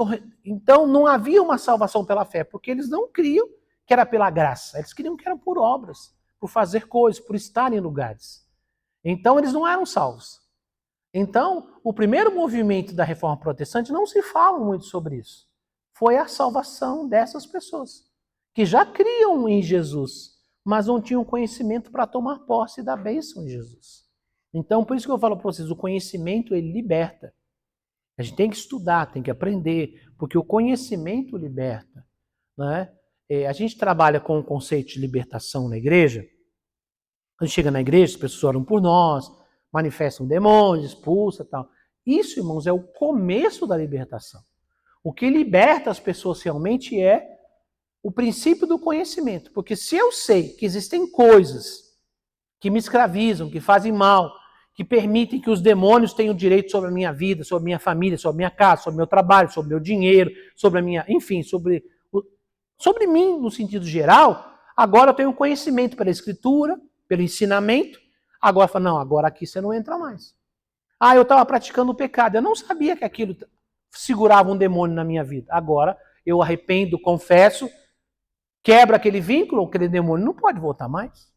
Então não havia uma salvação pela fé, porque eles não criam que era pela graça, eles queriam que era por obras, por fazer coisas, por estar em lugares. Então eles não eram salvos. Então, o primeiro movimento da Reforma Protestante, não se fala muito sobre isso, foi a salvação dessas pessoas, que já criam em Jesus, mas não tinham conhecimento para tomar posse da bênção de Jesus. Então, por isso que eu falo para vocês, o conhecimento, ele liberta. A gente tem que estudar, tem que aprender, porque o conhecimento liberta, né? A gente trabalha com o conceito de libertação na igreja. A gente chega na igreja, as pessoas oram por nós, manifestam demônios, expulsa e tal. Isso, irmãos, é o começo da libertação. O que liberta as pessoas realmente é o princípio do conhecimento. Porque se eu sei que existem coisas que me escravizam, que fazem mal, que permitem que os demônios tenham direito sobre a minha vida, sobre a minha família, sobre a minha casa, sobre o meu trabalho, sobre o meu dinheiro, sobre a minha, enfim, sobre mim no sentido geral, agora eu tenho conhecimento pela escritura, pelo ensinamento, agora fala, não, agora aqui você não entra mais. Ah, eu estava praticando o pecado, eu não sabia que aquilo segurava um demônio na minha vida. Agora eu arrependo, confesso, quebra aquele vínculo, aquele demônio não pode voltar mais.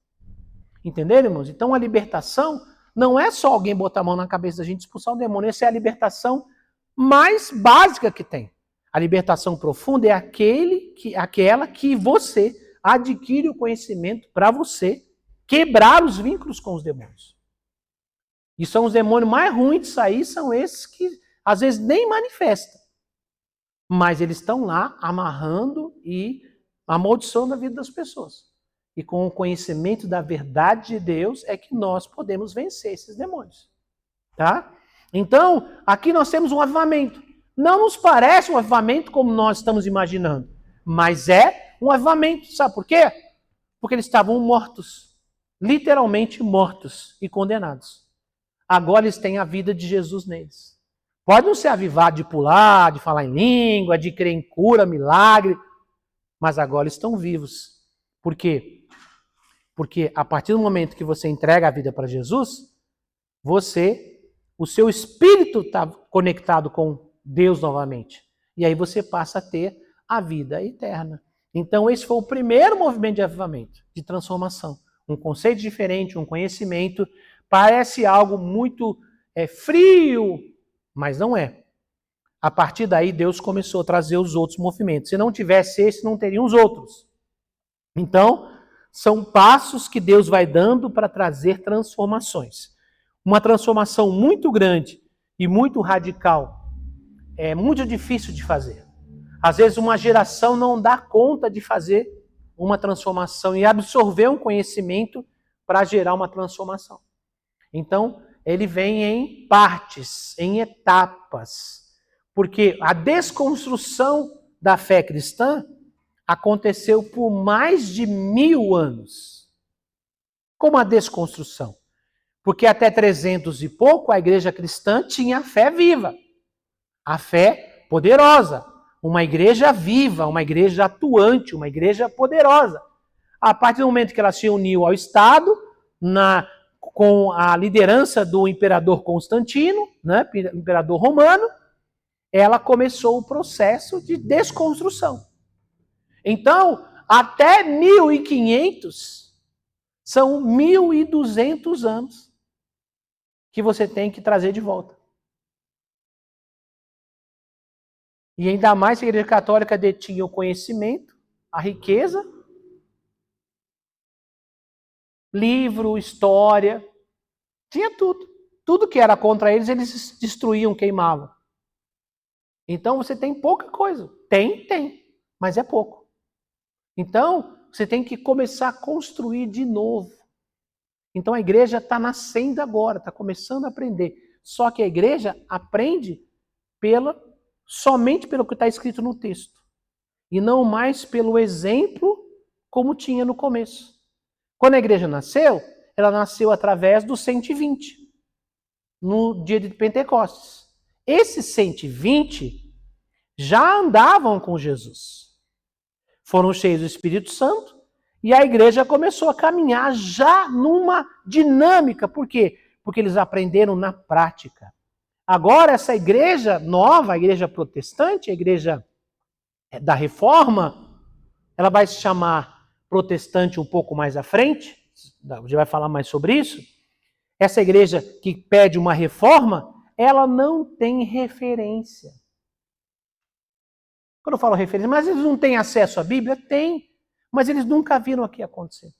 Entenderam, irmãos? Então a libertação não é só alguém botar a mão na cabeça da gente e expulsar o demônio. Essa é a libertação mais básica que tem. A libertação profunda é aquela que você adquire o conhecimento para você quebrar os vínculos com os demônios. E são os demônios mais ruins de sair, são esses que às vezes nem manifestam. Mas eles estão lá amarrando e amaldiçoando a vida das pessoas. E com o conhecimento da verdade de Deus é que nós podemos vencer esses demônios. Tá? Então, aqui nós temos um avivamento. Não nos parece um avivamento como nós estamos imaginando, mas é um avivamento. Sabe por quê? Porque eles estavam mortos, literalmente mortos e condenados. Agora eles têm a vida de Jesus neles. Pode não ser avivado de pular, de falar em língua, de crer em cura, milagre, mas agora estão vivos. Por quê? Porque a partir do momento que você entrega a vida para Jesus, o seu espírito está conectado com Deus novamente. E aí você passa a ter a vida eterna. Então esse foi o primeiro movimento de avivamento, de transformação. Um conceito diferente, um conhecimento. Parece algo muito frio, mas não é. A partir daí Deus começou a trazer os outros movimentos. Se não tivesse esse, não teriam os outros. Então, são passos que Deus vai dando para trazer transformações. Uma transformação muito grande e muito radical é muito difícil de fazer. Às vezes uma geração não dá conta de fazer uma transformação e absorver um conhecimento para gerar uma transformação. Então, ele vem em partes, em etapas. Porque a desconstrução da fé cristã aconteceu por mais de 1000 anos. Como a desconstrução? Porque até 300 e pouco a igreja cristã tinha a fé viva, a fé poderosa, uma igreja viva, uma igreja atuante, uma igreja poderosa. A partir do momento que ela se uniu ao Estado, com a liderança do imperador Constantino, né, imperador romano, ela começou o processo de desconstrução. Então, até 1500, são 1200 anos que você tem que trazer de volta. E ainda mais que a Igreja Católica detinha o conhecimento, a riqueza, livro, história, tinha tudo. Tudo que era contra eles destruíam, queimavam. Então você tem pouca coisa. Tem, mas é pouco. Então você tem que começar a construir de novo. Então a igreja está nascendo agora, está começando a aprender. Só que a igreja aprende somente pelo que está escrito no texto. E não mais pelo exemplo como tinha no começo. Quando a igreja nasceu, ela nasceu através dos 120, no dia de Pentecostes. Esses 120 já andavam com Jesus. Foram cheios do Espírito Santo e a igreja começou a caminhar já numa dinâmica. Por quê? Porque eles aprenderam na prática. Agora, essa igreja nova, a igreja protestante, a igreja da Reforma, ela vai se chamar protestante um pouco mais à frente, a gente vai falar mais sobre isso. Essa igreja que pede uma reforma, ela não tem referência. Quando eu falo referência, mas eles não têm acesso à Bíblia? Tem, mas eles nunca viram aqui acontecer.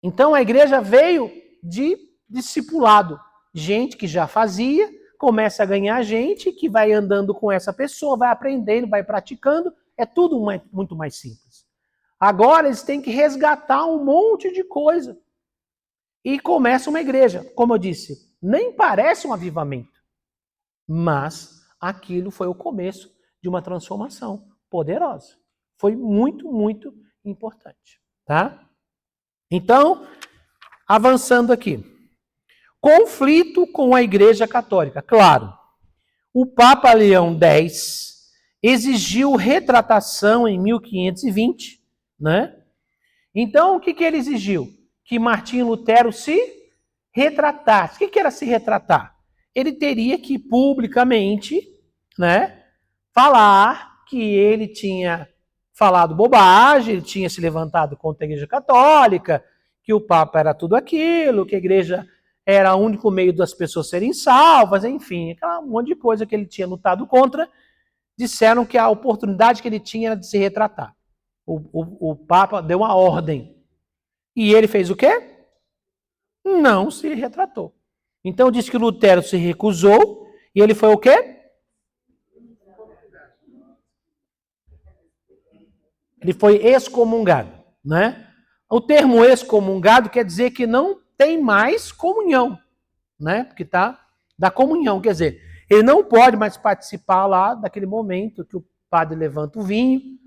Então a igreja veio de discipulado. Gente que já fazia, começa a ganhar gente que vai andando com essa pessoa, vai aprendendo, vai praticando. É tudo muito mais simples. Agora eles têm que resgatar um monte de coisa. E começa uma igreja. Como eu disse, nem parece um avivamento. Mas aquilo foi o começo de uma transformação poderosa. Foi muito, muito importante. Tá? Então, avançando aqui. Conflito com a Igreja Católica. Claro, o Papa Leão X exigiu retratação em 1520, né? Então, o que ele exigiu? Que Martinho Lutero se retratasse. O que era se retratar? Ele teria que publicamente, né, falar que ele tinha falado bobagem, ele tinha se levantado contra a Igreja Católica, que o Papa era tudo aquilo, que a Igreja era o único meio das pessoas serem salvas, enfim, aquela monte de coisa que ele tinha lutado contra. Disseram que a oportunidade que ele tinha era de se retratar. O Papa deu uma ordem. E ele fez o quê? Não se retratou. Então diz que Lutero se recusou e ele foi o quê? Ele foi excomungado, né? O termo excomungado quer dizer que não tem mais comunhão, né? Porque tá da comunhão, quer dizer, ele não pode mais participar lá daquele momento que o padre levanta o vinho,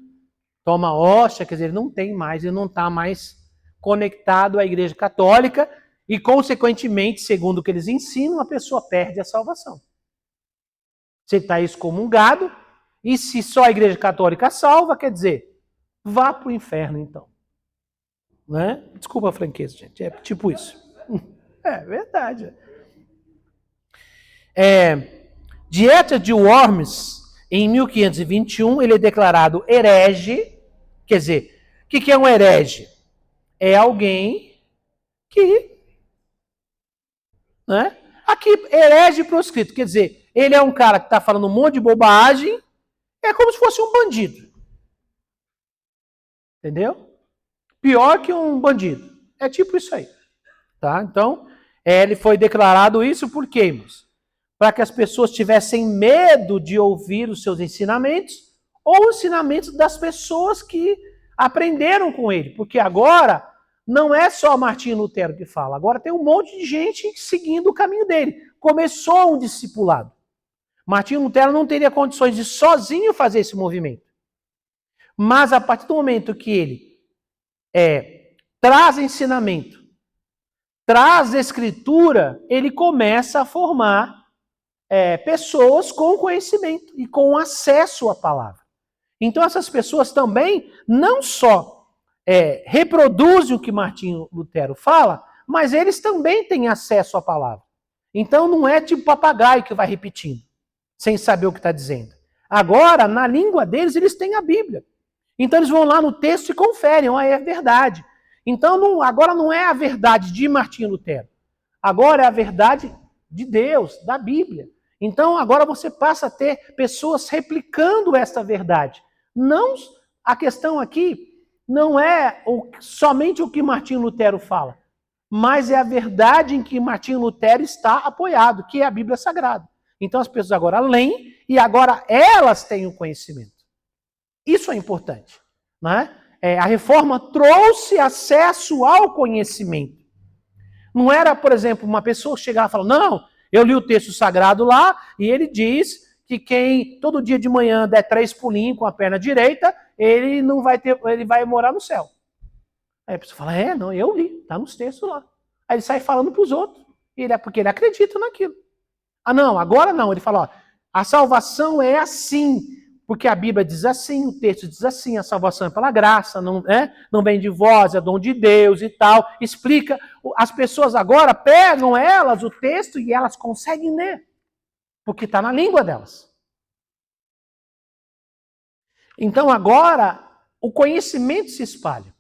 toma a hóstia, quer dizer, ele não tem mais, ele não está mais conectado à Igreja Católica e, consequentemente, segundo o que eles ensinam, a pessoa perde a salvação. Você está excomungado e se só a Igreja Católica salva, quer dizer, vá para o inferno, então. Né? Desculpa a franqueza, gente. É tipo isso. É verdade. Dieter de Worms, em 1521, ele é declarado herege. Quer dizer, o que é um herege? É alguém que... Né? Aqui, herege proscrito. Quer dizer, ele é um cara que está falando um monte de bobagem, é como se fosse um bandido. Entendeu? Pior que um bandido. É tipo isso aí. Tá? Então, ele foi declarado isso por quê, irmãos? Para que as pessoas tivessem medo de ouvir os seus ensinamentos ou os ensinamentos das pessoas que aprenderam com ele. Porque agora não é só Martinho Lutero que fala, agora tem um monte de gente seguindo o caminho dele. Começou um discipulado. Martinho Lutero não teria condições de sozinho fazer esse movimento. Mas a partir do momento que ele traz ensinamento, traz escritura, ele começa a formar pessoas com conhecimento e com acesso à palavra. Então essas pessoas também não só reproduzem o que Martinho Lutero fala, mas eles também têm acesso à palavra. Então não é tipo papagaio que vai repetindo, sem saber o que está dizendo. Agora, na língua deles, eles têm a Bíblia. Então eles vão lá no texto e conferem, é verdade. Então agora não é a verdade de Martinho Lutero. Agora é a verdade de Deus, da Bíblia. Então agora você passa a ter pessoas replicando esta verdade. Não, a questão aqui não é somente o que Martinho Lutero fala, mas é a verdade em que Martinho Lutero está apoiado, que é a Bíblia Sagrada. Então as pessoas agora leem e agora elas têm o conhecimento. Isso é importante, né? A reforma trouxe acesso ao conhecimento. Não era, por exemplo, uma pessoa chegar e falar, não, eu li o texto sagrado lá e ele diz que quem todo dia de manhã der 3 pulinhos com a perna direita, ele não vai ter, ele vai morar no céu. Aí a pessoa fala, não, eu li, tá nos textos lá. Aí ele sai falando para os outros, porque ele acredita naquilo. Ah, não, agora não. Ele fala, a salvação é assim, porque a Bíblia diz assim, o texto diz assim, a salvação é pela graça, não vem de vós, é dom de Deus e tal. Explica. As pessoas agora pegam elas, o texto, e elas conseguem ler, porque está na língua delas. Então agora o conhecimento se espalha.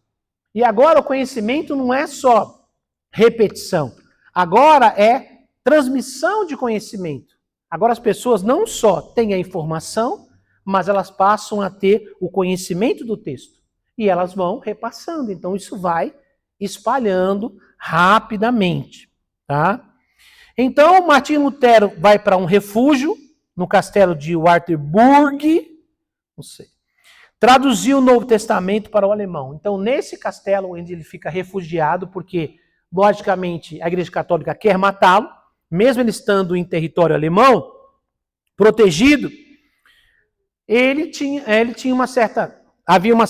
E agora o conhecimento não é só repetição. Agora é transmissão de conhecimento. Agora as pessoas não só têm a informação, mas elas passam a ter o conhecimento do texto. E elas vão repassando. Então isso vai espalhando rapidamente. Tá? Então Martinho Lutero vai para um refúgio no castelo de Wartburg, não sei. Traduziu o Novo Testamento para o alemão. Então, nesse castelo, onde ele fica refugiado, porque, logicamente, a Igreja Católica quer matá-lo, mesmo ele estando em território alemão, protegido, havia uma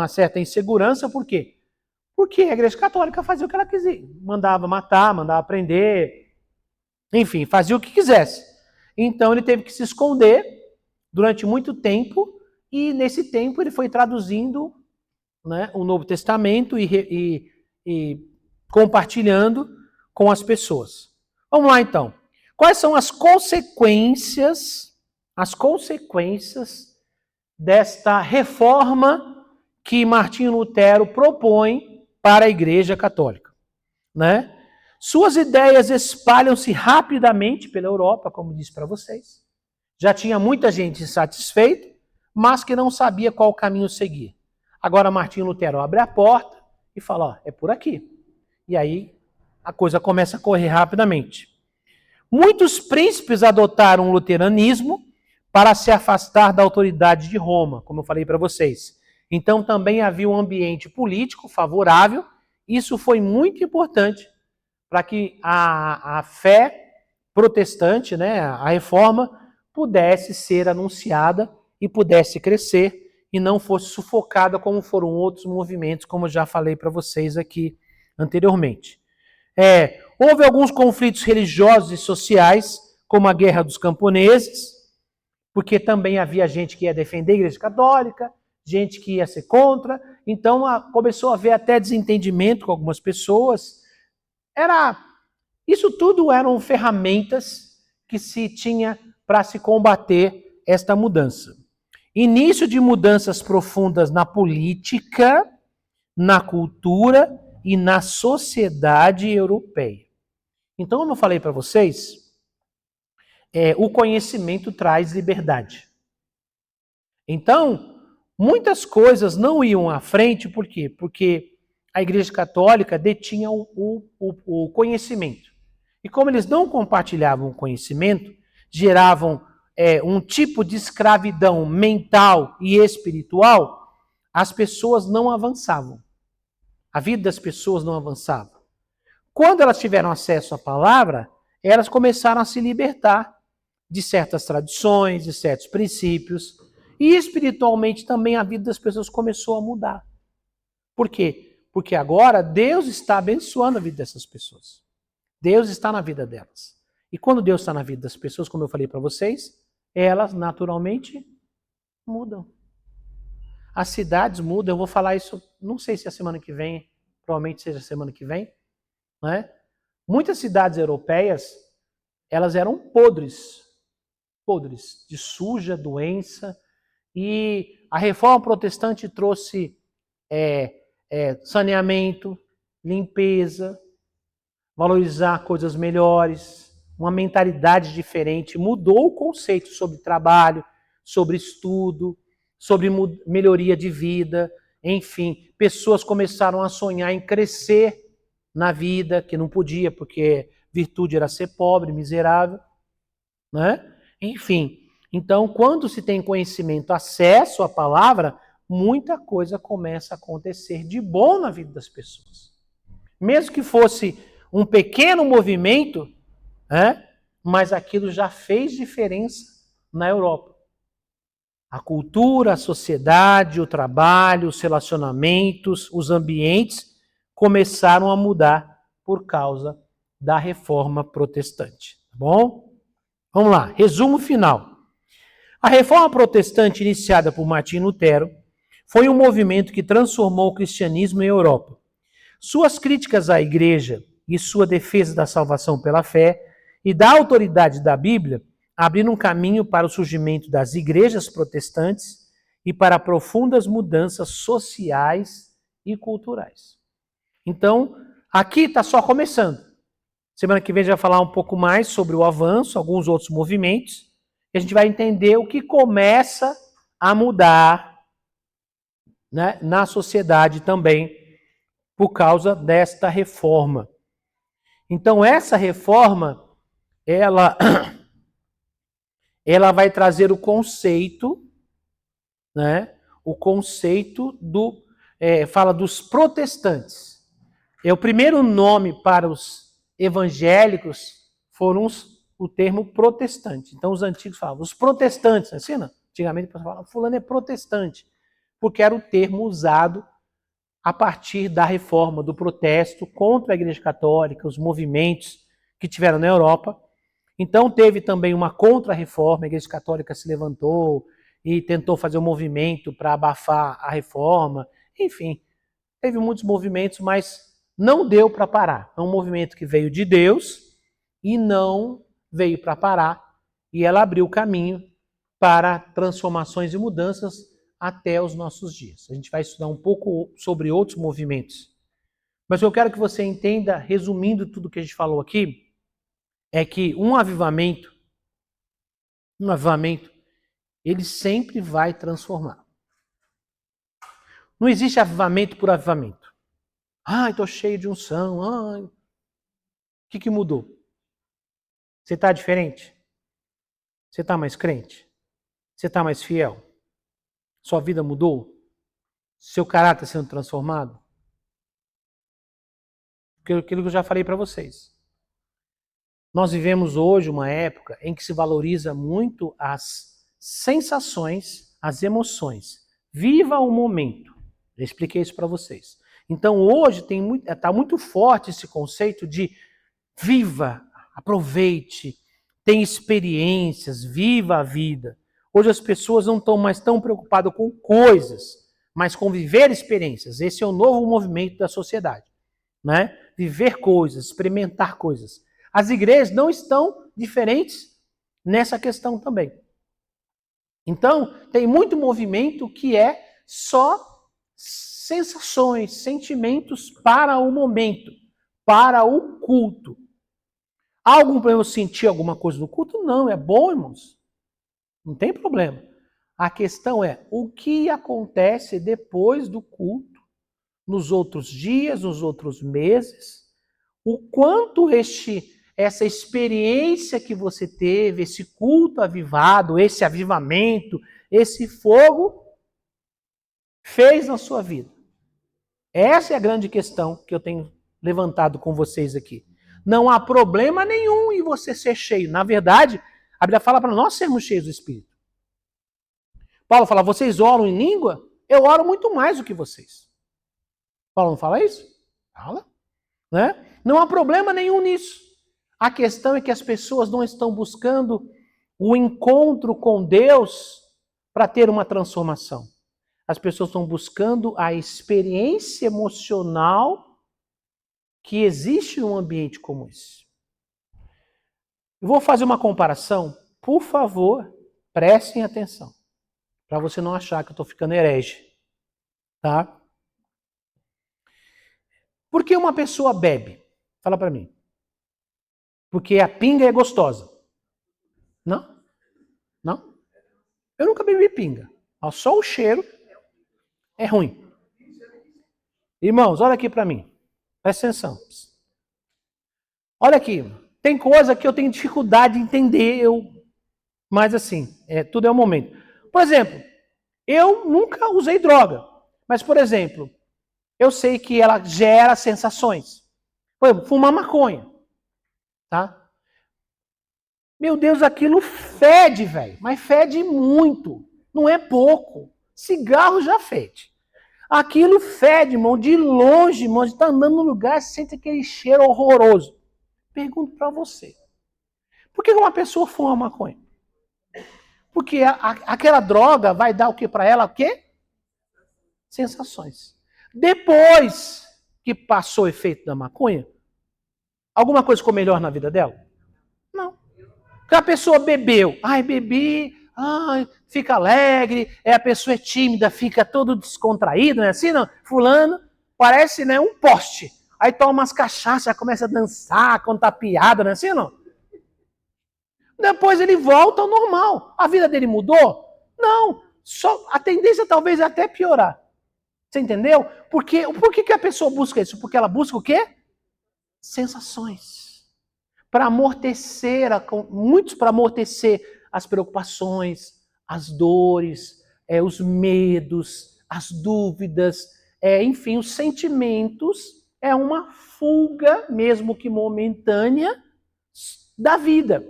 certa insegurança, por quê? Porque a Igreja Católica fazia o que ela quisia. Mandava matar, mandava prender, enfim, fazia o que quisesse. Então, ele teve que se esconder durante muito tempo. E nesse tempo ele foi traduzindo, né, o Novo Testamento e compartilhando com as pessoas. Vamos lá então. Quais são as consequências desta reforma que Martinho Lutero propõe para a Igreja Católica? Né? Suas ideias espalham-se rapidamente pela Europa, como disse para vocês. Já tinha muita gente insatisfeita, mas que não sabia qual caminho seguir. Agora Martinho Lutero abre a porta e fala, é por aqui. E aí a coisa começa a correr rapidamente. Muitos príncipes adotaram o luteranismo para se afastar da autoridade de Roma, como eu falei para vocês. Então também havia um ambiente político favorável. Isso foi muito importante para que a fé protestante, né, a reforma, pudesse ser anunciada e pudesse crescer e não fosse sufocada como foram outros movimentos, como eu já falei para vocês aqui anteriormente. Houve alguns conflitos religiosos e sociais, como a Guerra dos Camponeses, porque também havia gente que ia defender a Igreja Católica, gente que ia ser contra, então começou a haver até desentendimento com algumas pessoas. Isso tudo eram ferramentas que se tinha para se combater esta mudança. Início de mudanças profundas na política, na cultura e na sociedade europeia. Então, como eu falei para vocês, o conhecimento traz liberdade. Então, muitas coisas não iam à frente, por quê? Porque a Igreja Católica detinha o conhecimento. E como eles não compartilhavam o conhecimento, geravam um tipo de escravidão mental e espiritual, as pessoas não avançavam. A vida das pessoas não avançava. Quando elas tiveram acesso à palavra, elas começaram a se libertar de certas tradições, de certos princípios, e espiritualmente também a vida das pessoas começou a mudar. Por quê? Porque agora Deus está abençoando a vida dessas pessoas. Deus está na vida delas. E quando Deus está na vida das pessoas, como eu falei para vocês, elas naturalmente mudam. As cidades mudam, eu vou falar isso, não sei se é a semana que vem, provavelmente seja a semana que vem, né? Muitas cidades europeias, elas eram podres de suja, doença, e a reforma protestante trouxe saneamento, limpeza, valorizar coisas melhores, uma mentalidade diferente, mudou o conceito sobre trabalho, sobre estudo, sobre melhoria de vida, enfim, pessoas começaram a sonhar em crescer na vida, que não podia, porque virtude era ser pobre, miserável, né? Enfim, então quando se tem conhecimento, acesso à palavra, muita coisa começa a acontecer de bom na vida das pessoas. Mesmo que fosse um pequeno movimento, né? Mas aquilo já fez diferença na Europa. A cultura, a sociedade, o trabalho, os relacionamentos, os ambientes começaram a mudar por causa da reforma protestante. Tá bom? Vamos lá, resumo final. A reforma protestante iniciada por Martim Lutero foi um movimento que transformou o cristianismo em Europa. Suas críticas à igreja e sua defesa da salvação pela fé e da autoridade da Bíblia abriram um caminho para o surgimento das igrejas protestantes e para profundas mudanças sociais e culturais. Então, aqui está só começando. Semana que vem a gente vai falar um pouco mais sobre o avanço, alguns outros movimentos, e a gente vai entender o que começa a mudar, né, na sociedade também, por causa desta reforma. Então, essa reforma, ela vai trazer o conceito, né? O conceito fala dos protestantes. O primeiro nome para os evangélicos foram o termo protestante. Então, os antigos falavam, os protestantes, assim, não? Antigamente, falavam, fulano é protestante, porque era o termo usado a partir da reforma, do protesto contra a Igreja Católica, os movimentos que tiveram na Europa. Então teve também uma contra-reforma, a Igreja Católica se levantou e tentou fazer um movimento para abafar a reforma. Enfim, teve muitos movimentos, mas não deu para parar. É um movimento que veio de Deus e não veio para parar. E ela abriu o caminho para transformações e mudanças até os nossos dias. A gente vai estudar um pouco sobre outros movimentos. Mas eu quero que você entenda, resumindo tudo que a gente falou aqui, é que um avivamento, ele sempre vai transformar. Não existe avivamento por avivamento. Ai, estou cheio de unção. Ai. O que mudou? Você está diferente? Você está mais crente? Você está mais fiel? Sua vida mudou? Seu caráter sendo transformado? Aquilo que eu já falei para vocês. Nós vivemos hoje uma época em que se valoriza muito as sensações, as emoções. Viva o momento. Já expliquei isso para vocês. Então hoje está muito forte esse conceito de viva, aproveite, tenha experiências, viva a vida. Hoje as pessoas não estão mais tão preocupadas com coisas, mas com viver experiências. Esse é o novo movimento da sociedade, né? Viver coisas, experimentar coisas. As igrejas não estão diferentes nessa questão também. Então, tem muito movimento que é só sensações, sentimentos para o momento, para o culto. Há algum problema eu sentir alguma coisa no culto? Não, é bom, irmãos. Não tem problema. A questão é o que acontece depois do culto, nos outros dias, nos outros meses, o quanto essa experiência que você teve, esse culto avivado, esse avivamento, esse fogo, fez na sua vida. Essa é a grande questão que eu tenho levantado com vocês aqui. Não há problema nenhum em você ser cheio. Na verdade, a Bíblia fala para nós sermos cheios do Espírito. Paulo fala, vocês oram em língua? Eu oro muito mais do que vocês. Paulo não fala isso? Fala. Né? Não há problema nenhum nisso. A questão é que as pessoas não estão buscando o encontro com Deus para ter uma transformação. As pessoas estão buscando a experiência emocional que existe num ambiente como esse. Eu vou fazer uma comparação. Por favor, prestem atenção. Para você não achar que eu estou ficando herege. Tá? Por que uma pessoa bebe? Fala para mim. Porque a pinga é gostosa. Não? Não? Eu nunca bebi pinga. Só o cheiro é ruim. Irmãos, olha aqui para mim. Presta atenção. Olha aqui. Tem coisa que eu tenho dificuldade de entender. Mas assim, tudo é um momento. Por exemplo, eu nunca usei droga. Mas, por exemplo, eu sei que ela gera sensações. Por exemplo, fumar maconha. Tá? Meu Deus, aquilo fede, velho. Mas fede muito. Não é pouco. Cigarro já fede. Aquilo fede, irmão, de longe, irmão. Você tá andando no lugar, sente aquele cheiro horroroso. Pergunto para você. Por que uma pessoa fuma maconha? Porque aquela droga vai dar o que para ela? O quê? Sensações. Depois que passou o efeito da maconha, alguma coisa ficou melhor na vida dela? Não. Porque a pessoa bebeu. Ai, bebi. Ai, fica alegre. A pessoa é tímida, fica todo descontraído, não é assim, não? Fulano parece, né, um poste. Aí toma umas cachaças, já começa a dançar, contar piada, não é assim, não? Depois ele volta ao normal. A vida dele mudou? Não. Só a tendência talvez é até piorar. Você entendeu? Por que a pessoa busca isso? Porque ela busca o quê? Sensações. Para amortecer, muitos para amortecer as preocupações, as dores, os medos, as dúvidas, enfim, os sentimentos. É uma fuga, mesmo que momentânea, da vida.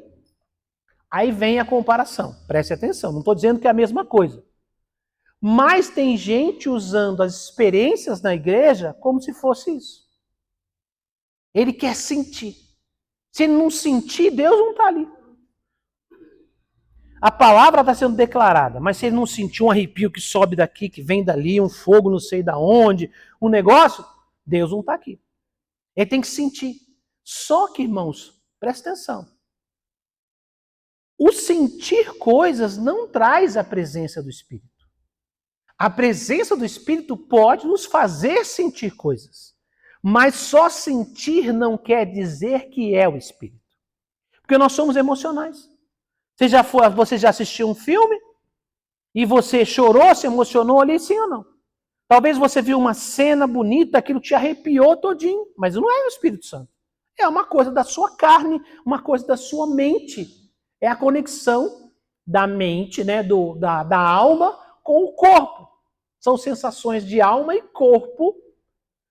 Aí vem a comparação. Preste atenção, não estou dizendo que é a mesma coisa. Mas tem gente usando as experiências na igreja como se fosse isso. Ele quer sentir. Se ele não sentir, Deus não está ali. A palavra está sendo declarada, mas se ele não sentir um arrepio que sobe daqui, que vem dali, um fogo não sei da onde, um negócio, Deus não está aqui. Ele tem que sentir. Só que, irmãos, presta atenção. O sentir coisas não traz a presença do Espírito. A presença do Espírito pode nos fazer sentir coisas. Mas só sentir não quer dizer que é o Espírito. Porque nós somos emocionais. Você já assistiu um filme e você chorou, se emocionou ali, sim ou não? Talvez você viu uma cena bonita, aquilo te arrepiou todinho, mas não é o Espírito Santo. É uma coisa da sua carne, uma coisa da sua mente. É a conexão da mente, né, da alma com o corpo. São sensações de alma e corpo,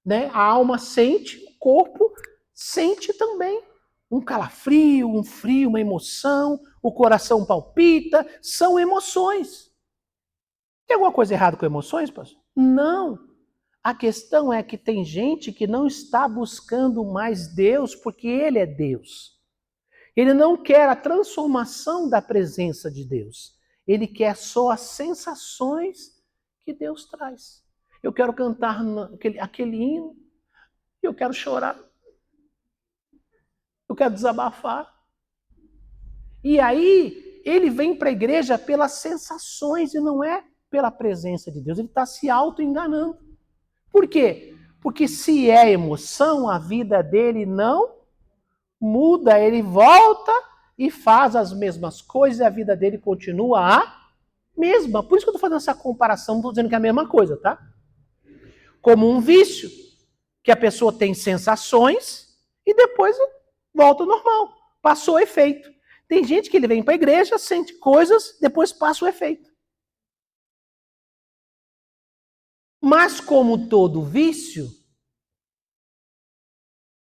né? A alma sente, o corpo sente também. Um calafrio, um frio, uma emoção, o coração palpita, são emoções. Tem alguma coisa errada com emoções, pastor? Não. A questão é que tem gente que não está buscando mais Deus porque Ele é Deus. Ele não quer a transformação da presença de Deus. Ele quer só as sensações que Deus traz. Eu quero cantar aquele hino, eu quero chorar, eu quero desabafar. E aí, ele vem para a igreja pelas sensações e não é pela presença de Deus. Ele está se auto-enganando. Por quê? Porque se é emoção, a vida dele não muda, ele volta e faz as mesmas coisas e a vida dele continua a mesma. Por isso que eu estou fazendo essa comparação, não estou dizendo que é a mesma coisa, tá? Como um vício, que a pessoa tem sensações e depois volta ao normal. Passou o efeito. Tem gente que ele vem para a igreja, sente coisas, depois passa o efeito. Mas como todo vício,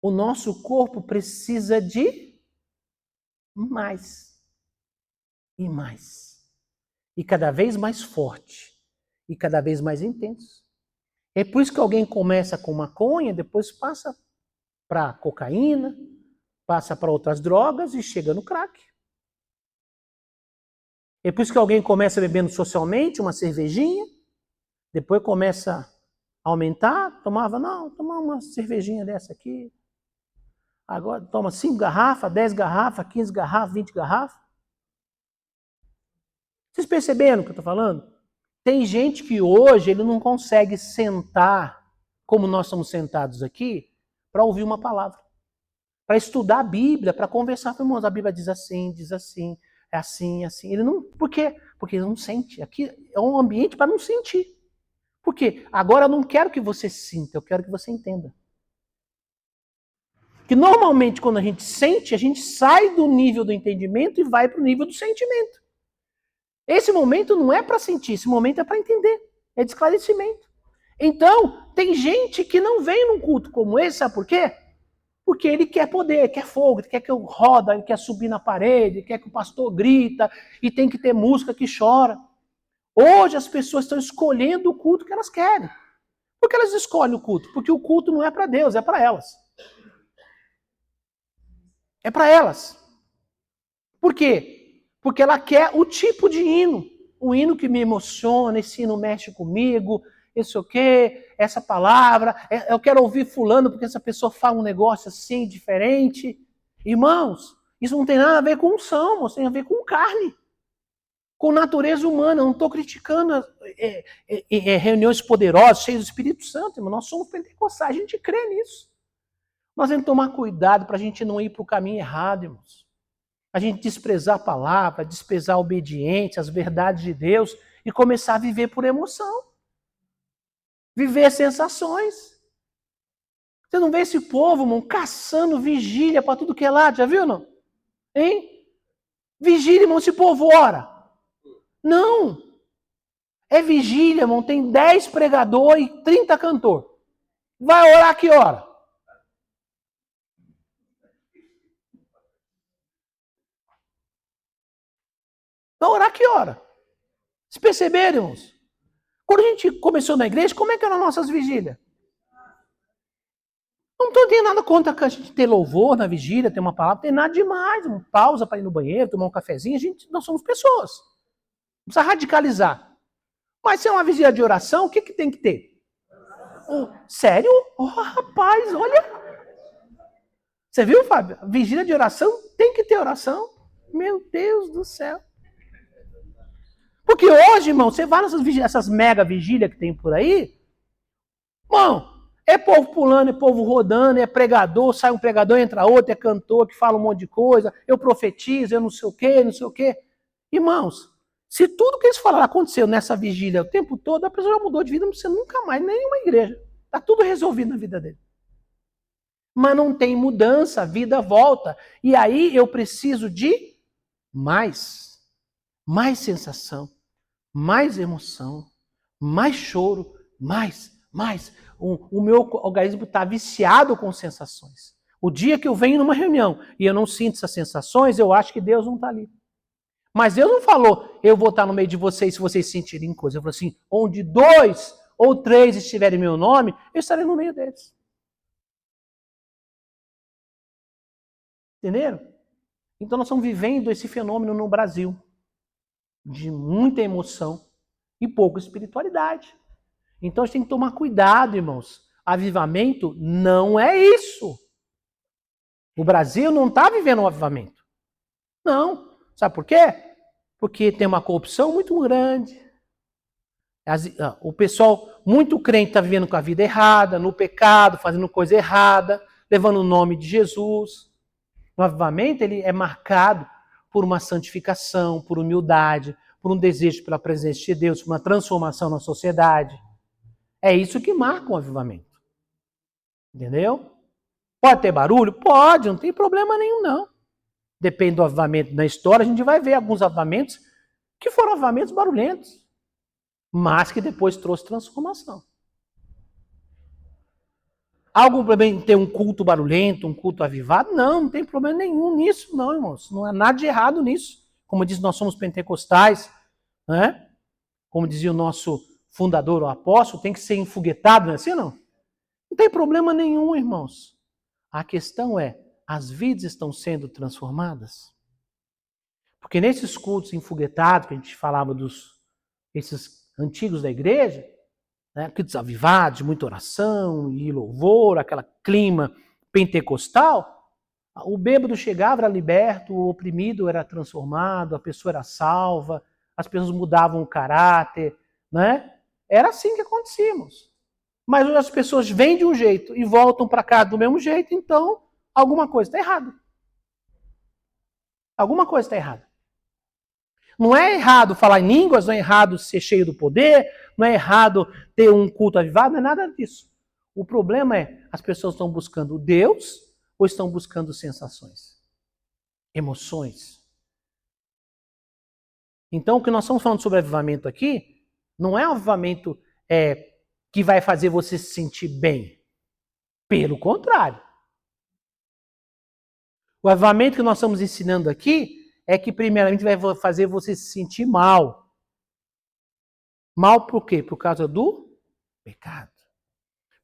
o nosso corpo precisa de mais e mais. E cada vez mais forte. E cada vez mais intenso. É por isso que alguém começa com maconha, depois passa para cocaína, passa para outras drogas e chega no crack. É por isso que alguém começa bebendo socialmente uma cervejinha, depois começa a aumentar, tomar uma cervejinha dessa aqui. Agora toma 5 garrafas, 10 garrafas, 15 garrafas, 20 garrafas. Vocês perceberam o que eu estou falando? Tem gente que hoje ele não consegue sentar, como nós estamos sentados aqui, para ouvir uma palavra. para estudar a Bíblia, para conversar com irmãos. A Bíblia diz assim, é assim, é assim. Ele não, por quê? Porque ele não sente. Aqui é um ambiente para não sentir. Por quê? Agora eu não quero que você sinta, eu quero que você entenda. Que normalmente quando a gente sente, a gente sai do nível do entendimento e vai para o nível do sentimento. Esse momento não é para sentir, esse momento é para entender, é de esclarecimento. Então, tem gente que não vem num culto como esse, sabe por quê? Porque ele quer poder, quer fogo, ele quer que eu roda, ele quer subir na parede, ele quer que o pastor grita, e tem que ter música que chora. Hoje as pessoas estão escolhendo o culto que elas querem. Por que elas escolhem o culto? Porque o culto não é para Deus, é para elas. É para elas. Por quê? Porque ela quer o tipo de hino. O hino que me emociona, esse hino mexe comigo, isso o quê, essa palavra, eu quero ouvir fulano porque essa pessoa fala um negócio assim, diferente. Irmãos, isso não tem nada a ver com unção, tem a ver com carne, com natureza humana. Eu não estou criticando reuniões poderosas, cheias do Espírito Santo, irmão. Nós somos pentecostais, a gente crê nisso. Nós temos que tomar cuidado para a gente não ir para o caminho errado, irmãos. A gente desprezar a palavra, desprezar a obediência, as verdades de Deus e começar a viver por emoção. Viver sensações. Você não vê esse povo, irmão, caçando vigília para tudo que é lado, já viu, não? Hein? Vigília, irmão, esse povo ora. Não. É vigília, irmão, tem 10 pregadores e 30 cantores. Vai orar que hora? Vai orar que hora? Vocês perceberam, irmãos? Quando a gente começou na igreja, como é que eram nossas vigílias? Não tenho nada contra a gente ter louvor na vigília, ter uma palavra, tem nada demais. Uma pausa para ir no banheiro, tomar um cafezinho. Nós somos pessoas. Não precisa radicalizar. Mas se é uma vigília de oração, o que tem que ter? Sério? Oh, rapaz, olha. Você viu, Fábio? Vigília de oração tem que ter oração. Meu Deus do céu. Porque hoje, irmão, você vai nessas mega vigílias que tem por aí, irmão, é povo pulando, é povo rodando, é pregador, sai um pregador, entra outro, é cantor que fala um monte de coisa, eu profetizo, eu não sei o quê, não sei o quê. Irmãos, se tudo que eles falaram aconteceu nessa vigília o tempo todo, a pessoa já mudou de vida, não precisa nunca mais nenhuma igreja. Está tudo resolvido na vida dele. Mas não tem mudança, a vida volta. E aí eu preciso de mais. Mais sensação, mais emoção, mais choro, mais. O meu organismo está viciado com sensações. O dia que eu venho numa reunião e eu não sinto essas sensações, eu acho que Deus não está ali. Mas Deus não falou, eu vou estar no meio de vocês se vocês sentirem coisa. Ele falou assim, onde 2 ou 3 estiverem em meu nome, eu estarei no meio deles. Entenderam? Então nós estamos vivendo esse fenômeno no Brasil. De muita emoção e pouca espiritualidade. Então a gente tem que tomar cuidado, irmãos. Avivamento não é isso. O Brasil não está vivendo um avivamento. Não. Sabe por quê? Porque tem uma corrupção muito grande. O pessoal muito crente está vivendo com a vida errada, no pecado, fazendo coisa errada, levando o nome de Jesus. O avivamento ele é marcado por uma santificação, por humildade, por um desejo pela presença de Deus, por uma transformação na sociedade. É isso que marca um avivamento. Entendeu? Pode ter barulho? Pode, não tem problema nenhum, não. Depende do avivamento na história, a gente vai ver alguns avivamentos que foram avivamentos barulhentos, mas que depois trouxe transformação. Há algum problema em ter um culto barulhento, um culto avivado? Não tem problema nenhum nisso, não, irmãos. Não há nada de errado nisso. Como diz, nós somos pentecostais, né? Como dizia o nosso fundador, o apóstolo, tem que ser enfoguetado, não é assim, não? Não tem problema nenhum, irmãos. A questão é, as vidas estão sendo transformadas? Porque nesses cultos enfoguetados, que a gente falava esses antigos da igreja, né, cultos avivados, de muita oração e louvor, aquele clima pentecostal, o bêbado chegava, era liberto, o oprimido era transformado, a pessoa era salva, as pessoas mudavam o caráter, né? Era assim que acontecia, irmãos. Mas hoje as pessoas vêm de um jeito e voltam para cá do mesmo jeito, então alguma coisa está errada. Alguma coisa está errada. Não é errado falar em línguas, não é errado ser cheio do poder, não é errado ter um culto avivado, não é nada disso. O problema é, as pessoas estão buscando Deus ou estão buscando sensações, emoções. Então, o que nós estamos falando sobre avivamento aqui, não é um avivamento que vai fazer você se sentir bem. Pelo contrário. O avivamento que nós estamos ensinando aqui é que, primeiramente, vai fazer você se sentir mal. Mal por quê? Por causa do pecado.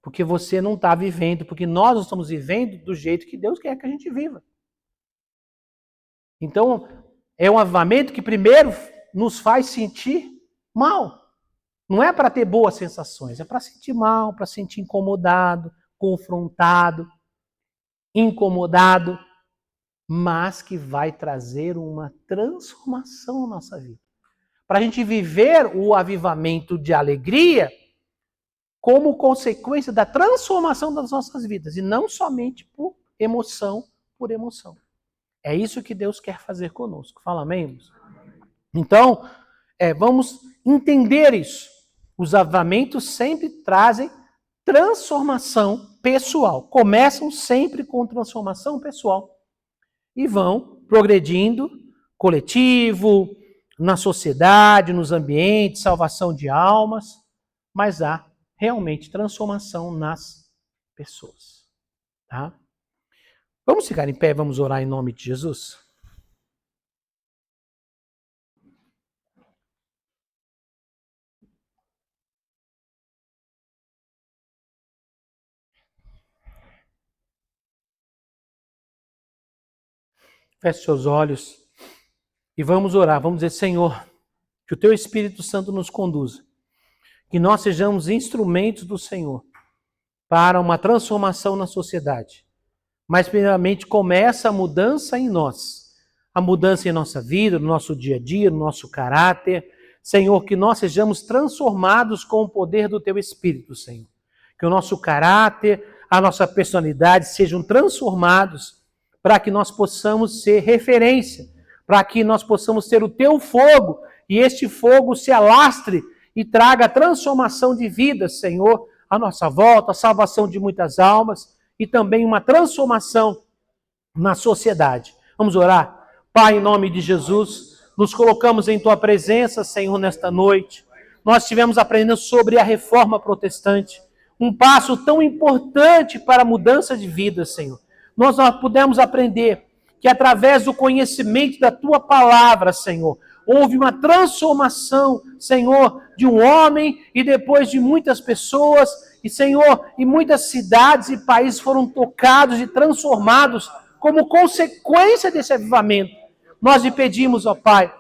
Porque você não está vivendo, porque nós não estamos vivendo do jeito que Deus quer que a gente viva. Então, é um avivamento que primeiro nos faz sentir mal. Não é para ter boas sensações, é para sentir mal, para sentir incomodado, confrontado, incomodado, mas que vai trazer uma transformação na nossa vida. Para a gente viver o avivamento de alegria como consequência da transformação das nossas vidas, e não somente por emoção. É isso que Deus quer fazer conosco. Fala amém, irmãos? Então, vamos entender isso. Os avivamentos sempre trazem transformação pessoal. Começam sempre com transformação pessoal. E vão progredindo, coletivo, na sociedade, nos ambientes, salvação de almas. Mas há realmente transformação nas pessoas. Tá? Vamos ficar em pé, vamos orar em nome de Jesus? Feche seus olhos e vamos orar. Vamos dizer, Senhor, que o Teu Espírito Santo nos conduza. Que nós sejamos instrumentos do Senhor para uma transformação na sociedade. Mas, primeiramente, começa a mudança em nós. A mudança em nossa vida, no nosso dia a dia, no nosso caráter. Senhor, que nós sejamos transformados com o poder do Teu Espírito, Senhor. Que o nosso caráter, a nossa personalidade sejam transformados para que nós possamos ser referência, para que nós possamos ter o Teu fogo, e este fogo se alastre e traga a transformação de vida, Senhor, à nossa volta, a salvação de muitas almas, e também uma transformação na sociedade. Vamos orar? Pai, em nome de Jesus, nos colocamos em Tua presença, Senhor, nesta noite. Nós estivemos aprendendo sobre a reforma protestante, um passo tão importante para a mudança de vida, Senhor. Nós pudemos aprender que através do conhecimento da Tua palavra, Senhor, houve uma transformação, Senhor, de um homem e depois de muitas pessoas, e Senhor, e muitas cidades e países foram tocados e transformados como consequência desse avivamento. Nós lhe pedimos, ó Pai,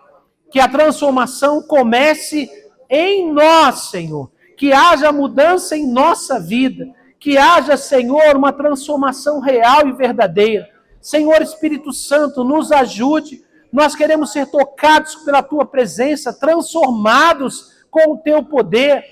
que a transformação comece em nós, Senhor, que haja mudança em nossa vida, que haja, Senhor, uma transformação real e verdadeira. Senhor Espírito Santo, nos ajude. Nós queremos ser tocados pela Tua presença, transformados com o Teu poder.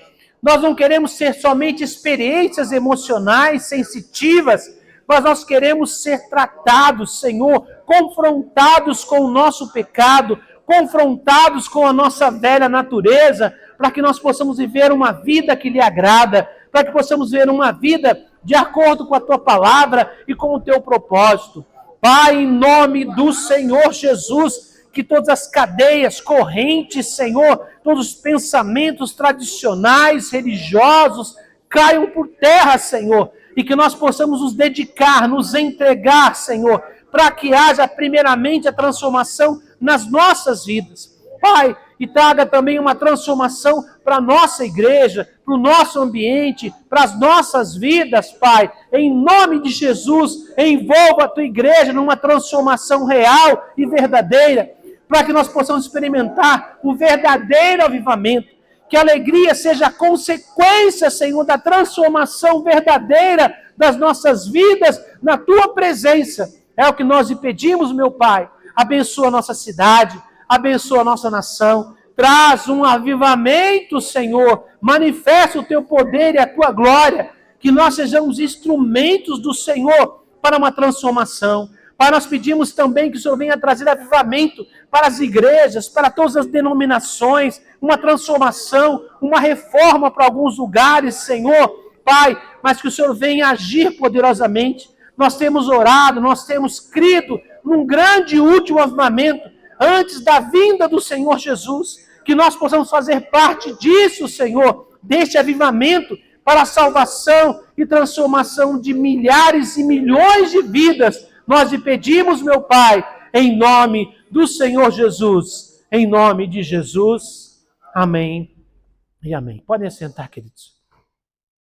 Nós não queremos ser somente experiências emocionais, sensitivas, mas nós queremos ser tratados, Senhor, confrontados com o nosso pecado, confrontados com a nossa velha natureza, para que nós possamos viver uma vida que lhe agrada, para que possamos viver uma vida de acordo com a Tua palavra e com o Teu propósito. Pai, em nome do Senhor Jesus, que todas as cadeias, correntes, Senhor, todos os pensamentos tradicionais, religiosos, caiam por terra, Senhor, e que nós possamos nos dedicar, nos entregar, Senhor, para que haja primeiramente a transformação nas nossas vidas. Pai, e traga também uma transformação para a nossa igreja, para o nosso ambiente, para as nossas vidas, Pai. Em nome de Jesus, envolva a Tua igreja numa transformação real e verdadeira, para que nós possamos experimentar o verdadeiro avivamento. Que a alegria seja a consequência, Senhor, da transformação verdadeira das nossas vidas na Tua presença. É o que nós lhe pedimos, meu Pai. Abençoa a nossa cidade, abençoa a nossa nação, traz um avivamento, Senhor, manifesta o Teu poder e a Tua glória, que nós sejamos instrumentos do Senhor para uma transformação. Pai, nós pedimos também que o Senhor venha trazer avivamento para as igrejas, para todas as denominações, uma transformação, uma reforma para alguns lugares, Senhor. Pai, mas que o Senhor venha agir poderosamente. Nós temos orado, nós temos crido num grande e último avivamento antes da vinda do Senhor Jesus. Que nós possamos fazer parte disso, Senhor, deste avivamento para a salvação e transformação de milhares e milhões de vidas. Nós lhe pedimos, meu Pai, em nome do Senhor Jesus. Em nome de Jesus. Amém e amém. Podem sentar, queridos.